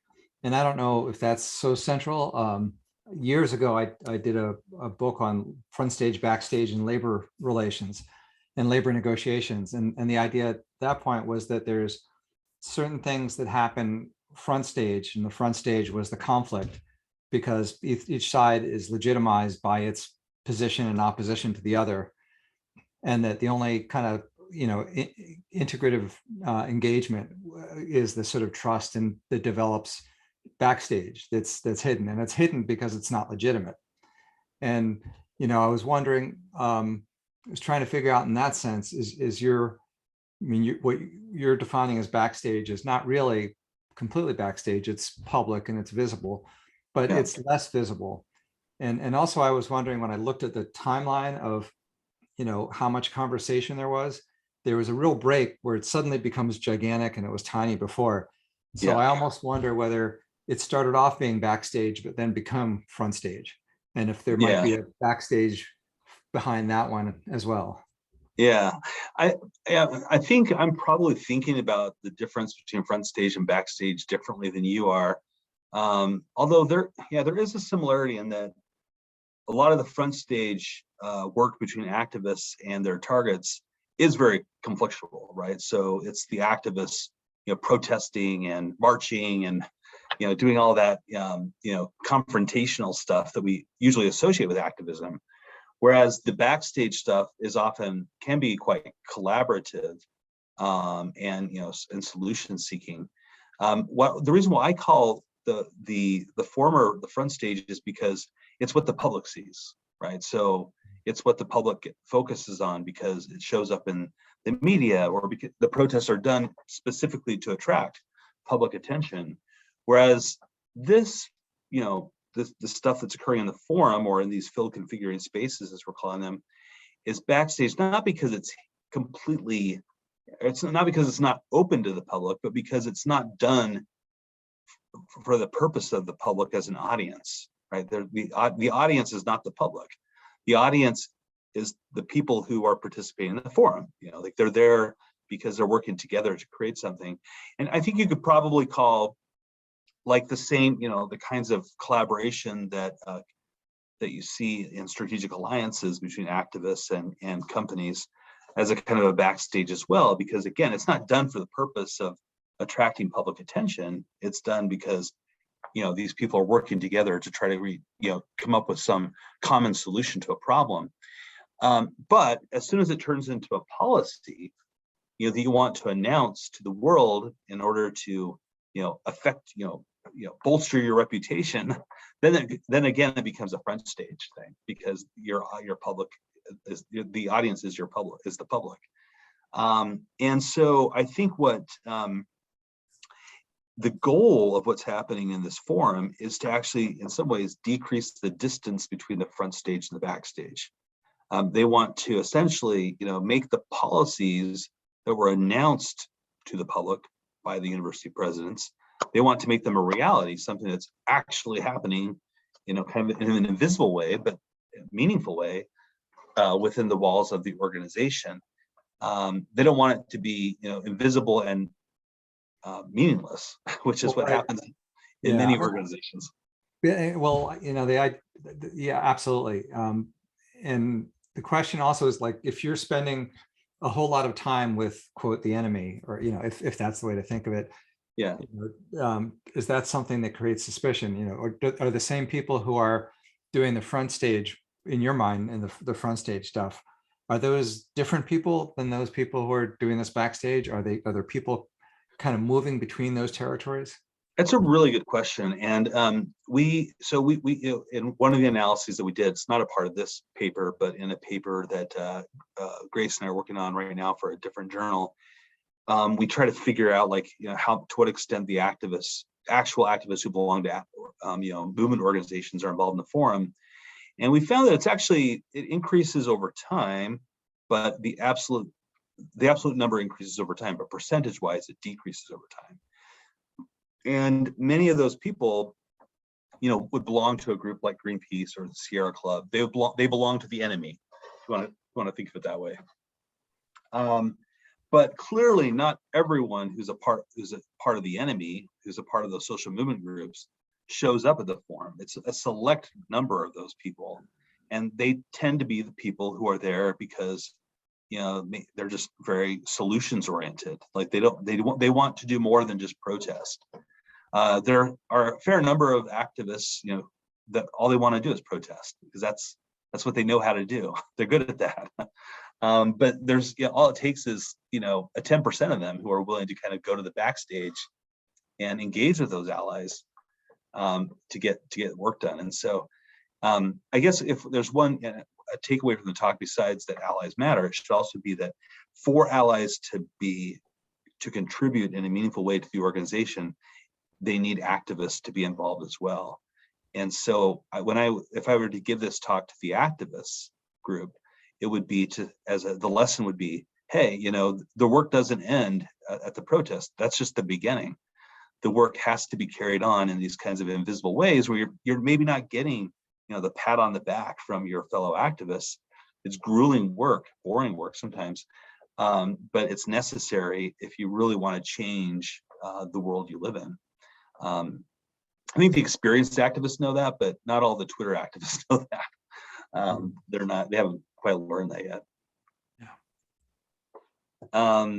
and I don't know if that's so central. Years ago, I did a book on front stage, backstage, and labor relations and labor negotiations. And the idea at that point was that there's certain things that happen front stage, and the front stage was the conflict, because each side is legitimized by its position in opposition to the other. And that the only kind of, integrative engagement is the sort of trust that develops backstage that's hidden, and it's hidden because it's not legitimate. And I was wondering, I was trying to figure out in that sense, what you're defining as backstage is not really completely backstage. It's public and it's visible, but it's less visible. And also I was wondering, when I looked at the timeline of how much conversation there was a real break where it suddenly becomes gigantic, and it was tiny before. So I almost wonder whether it started off being backstage, but then become front stage, and if there might be a backstage behind that one as well. Yeah, I think I'm probably thinking about the difference between front stage and backstage differently than you are. Although there is a similarity in that a lot of the front stage work between activists and their targets is very conflictual, right? So it's the activists, protesting and marching and, doing all that, confrontational stuff that we usually associate with activism. Whereas the backstage stuff can be quite collaborative and solution seeking. The reason why I call the former the front stage is because it's what the public sees, right? So it's what the public focuses on because it shows up in the media, or because the protests are done specifically to attract public attention. Whereas this, the stuff that's occurring in the forum or in these field configuring spaces, as we're calling them, is backstage, not because it's not because it's not open to the public, but because it's not done for the purpose of the public as an audience, right? The audience is not the public. The audience is the people who are participating in the forum. Like they're there because they're working together to create something. And I think you could probably call like the same, the kinds of collaboration that you see in strategic alliances between activists and companies as a kind of a backstage as well, because again, it's not done for the purpose of attracting public attention. It's done because these people are working together to try to come up with some common solution to a problem. But as soon as it turns into a policy, that you want to announce to the world in order to affect bolster your reputation, then again it becomes a front stage thing, because your public is the audience is the public. And so I think what the goal of what's happening in this forum is to actually, in some ways, decrease the distance between the front stage and the backstage. They want to essentially, make the policies that were announced to the public by the university presidents, they want to make them a reality, something that's actually happening, kind of in an invisible way, but meaningful way within the walls of the organization. They don't want it to be, invisible and meaningless, which is what happens in many organizations. Yeah, well, yeah, absolutely. And the question also is like, if you're spending a whole lot of time with, quote, the enemy, or, if that's the way to think of it, yeah, is that something that creates suspicion, or are the same people who are doing the front stage in your mind and the front stage stuff, are those different people than those people who are doing this backstage? Are there people kind of moving between those territories? That's a really good question. And we in one of the analyses that we did, it's not a part of this paper, but in a paper that Grace and I are working on right now for a different journal, we try to figure out, like, how, to what extent the actual activists who belong to movement organizations are involved in the forum. And we found that it increases over time, but the absolute number increases over time, but percentage-wise, it decreases over time. And many of those people, would belong to a group like Greenpeace or the Sierra Club. They belong to the enemy, if you want to think of it that way. But clearly, not everyone who's a part of the enemy, who's a part of those social movement groups, shows up at the forum. It's a select number of those people, and they tend to be the people who are there because they're just very solutions oriented. Like they want to do more than just protest. There are a fair number of activists, that all they want to do is protest, because that's what they know how to do. They're good at that. But there's, all it takes is, a 10% of them who are willing to kind of go to the backstage and engage with those allies to get work done. And so I guess if there's a takeaway from the talk besides that allies matter, it should also be that for allies to contribute in a meaningful way to the organization, they need activists to be involved as well. And so if I were to give this talk to the activists group, it would be the lesson would be, hey, the work doesn't end at the protest. That's just the beginning. The work has to be carried on in these kinds of invisible ways where you're maybe not getting, the pat on the back from your fellow activists. It's grueling work, boring work sometimes, but it's necessary if you really want to change the world you live in. I think the experienced activists know that, but not all the Twitter activists know that. They haven't quite learned that yet. Yeah.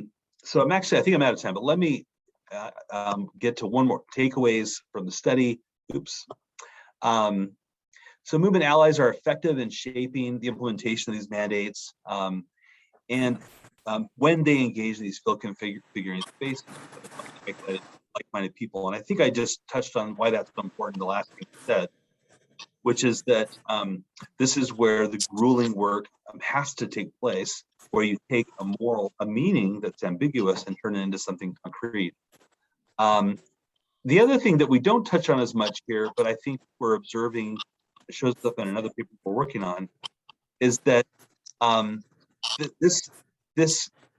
So I think I'm out of time, but let me get to one more takeaways from the study. Oops. So movement allies are effective in shaping the implementation of these mandates. And when they engage in these field configuring spaces, like-minded people. And I think I just touched on why that's so important, the last thing I said, which is that this is where the grueling work has to take place, where you take a meaning that's ambiguous and turn it into something concrete. The other thing that we don't touch on as much here, but I think we're observing, it shows up in another paper we're working on, is that this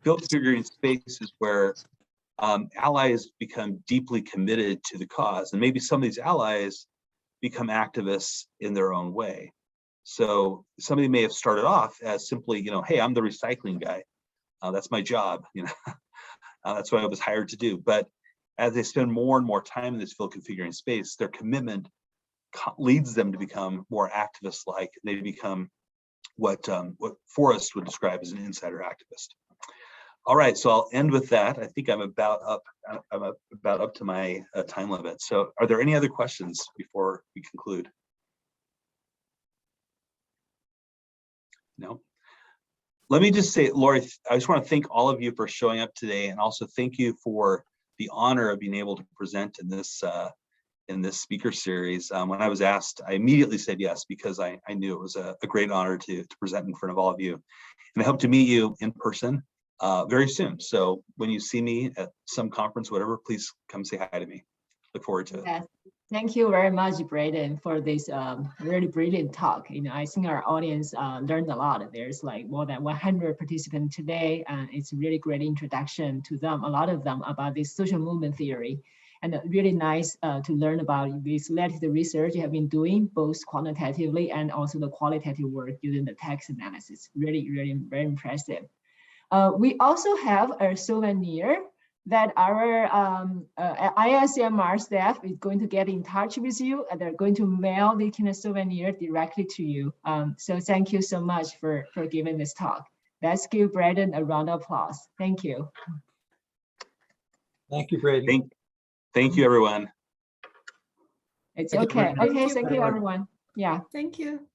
field configuring space is where allies become deeply committed to the cause, and maybe some of these allies become activists in their own way. So somebody may have started off as simply, hey, I'm the recycling guy. That's my job. That's what I was hired to do. But as they spend more and more time in this field configuring space, their commitment leads them to become more activist-like. They become what Forrest would describe as an insider activist. All right, so I'll end with that. I think I'm about up to my time limit. So are there any other questions before we conclude? No? Let me just say, Lori, I just want to thank all of you for showing up today, and also thank you for the honor of being able to present in this speaker series. When I was asked, I immediately said yes, because I knew it was a great honor to present in front of all of you. And I hope to meet you in person very soon. So when you see me at some conference, whatever, please come say hi to me. Look forward to it. Yes. Thank you very much, Brayden, for this really brilliant talk. I think our audience learned a lot. There's like more than 100 participants today, and it's a really great introduction to them, a lot of them, about this social movement theory. and really nice to learn about this latest research you have been doing, both quantitatively and also the qualitative work using the text analysis. Really, really very impressive. We also have a souvenir that our IACMR staff is going to get in touch with you, and they're going to mail the kind of souvenir directly to you. So thank you so much for giving this talk. Let's give Brayden a round of applause. Thank you. Thank you, Brayden. Thank you, everyone. It's Thank you, okay. Brayden. Okay, Thank you, thank you, Brayden. everyone. Yeah. Thank you.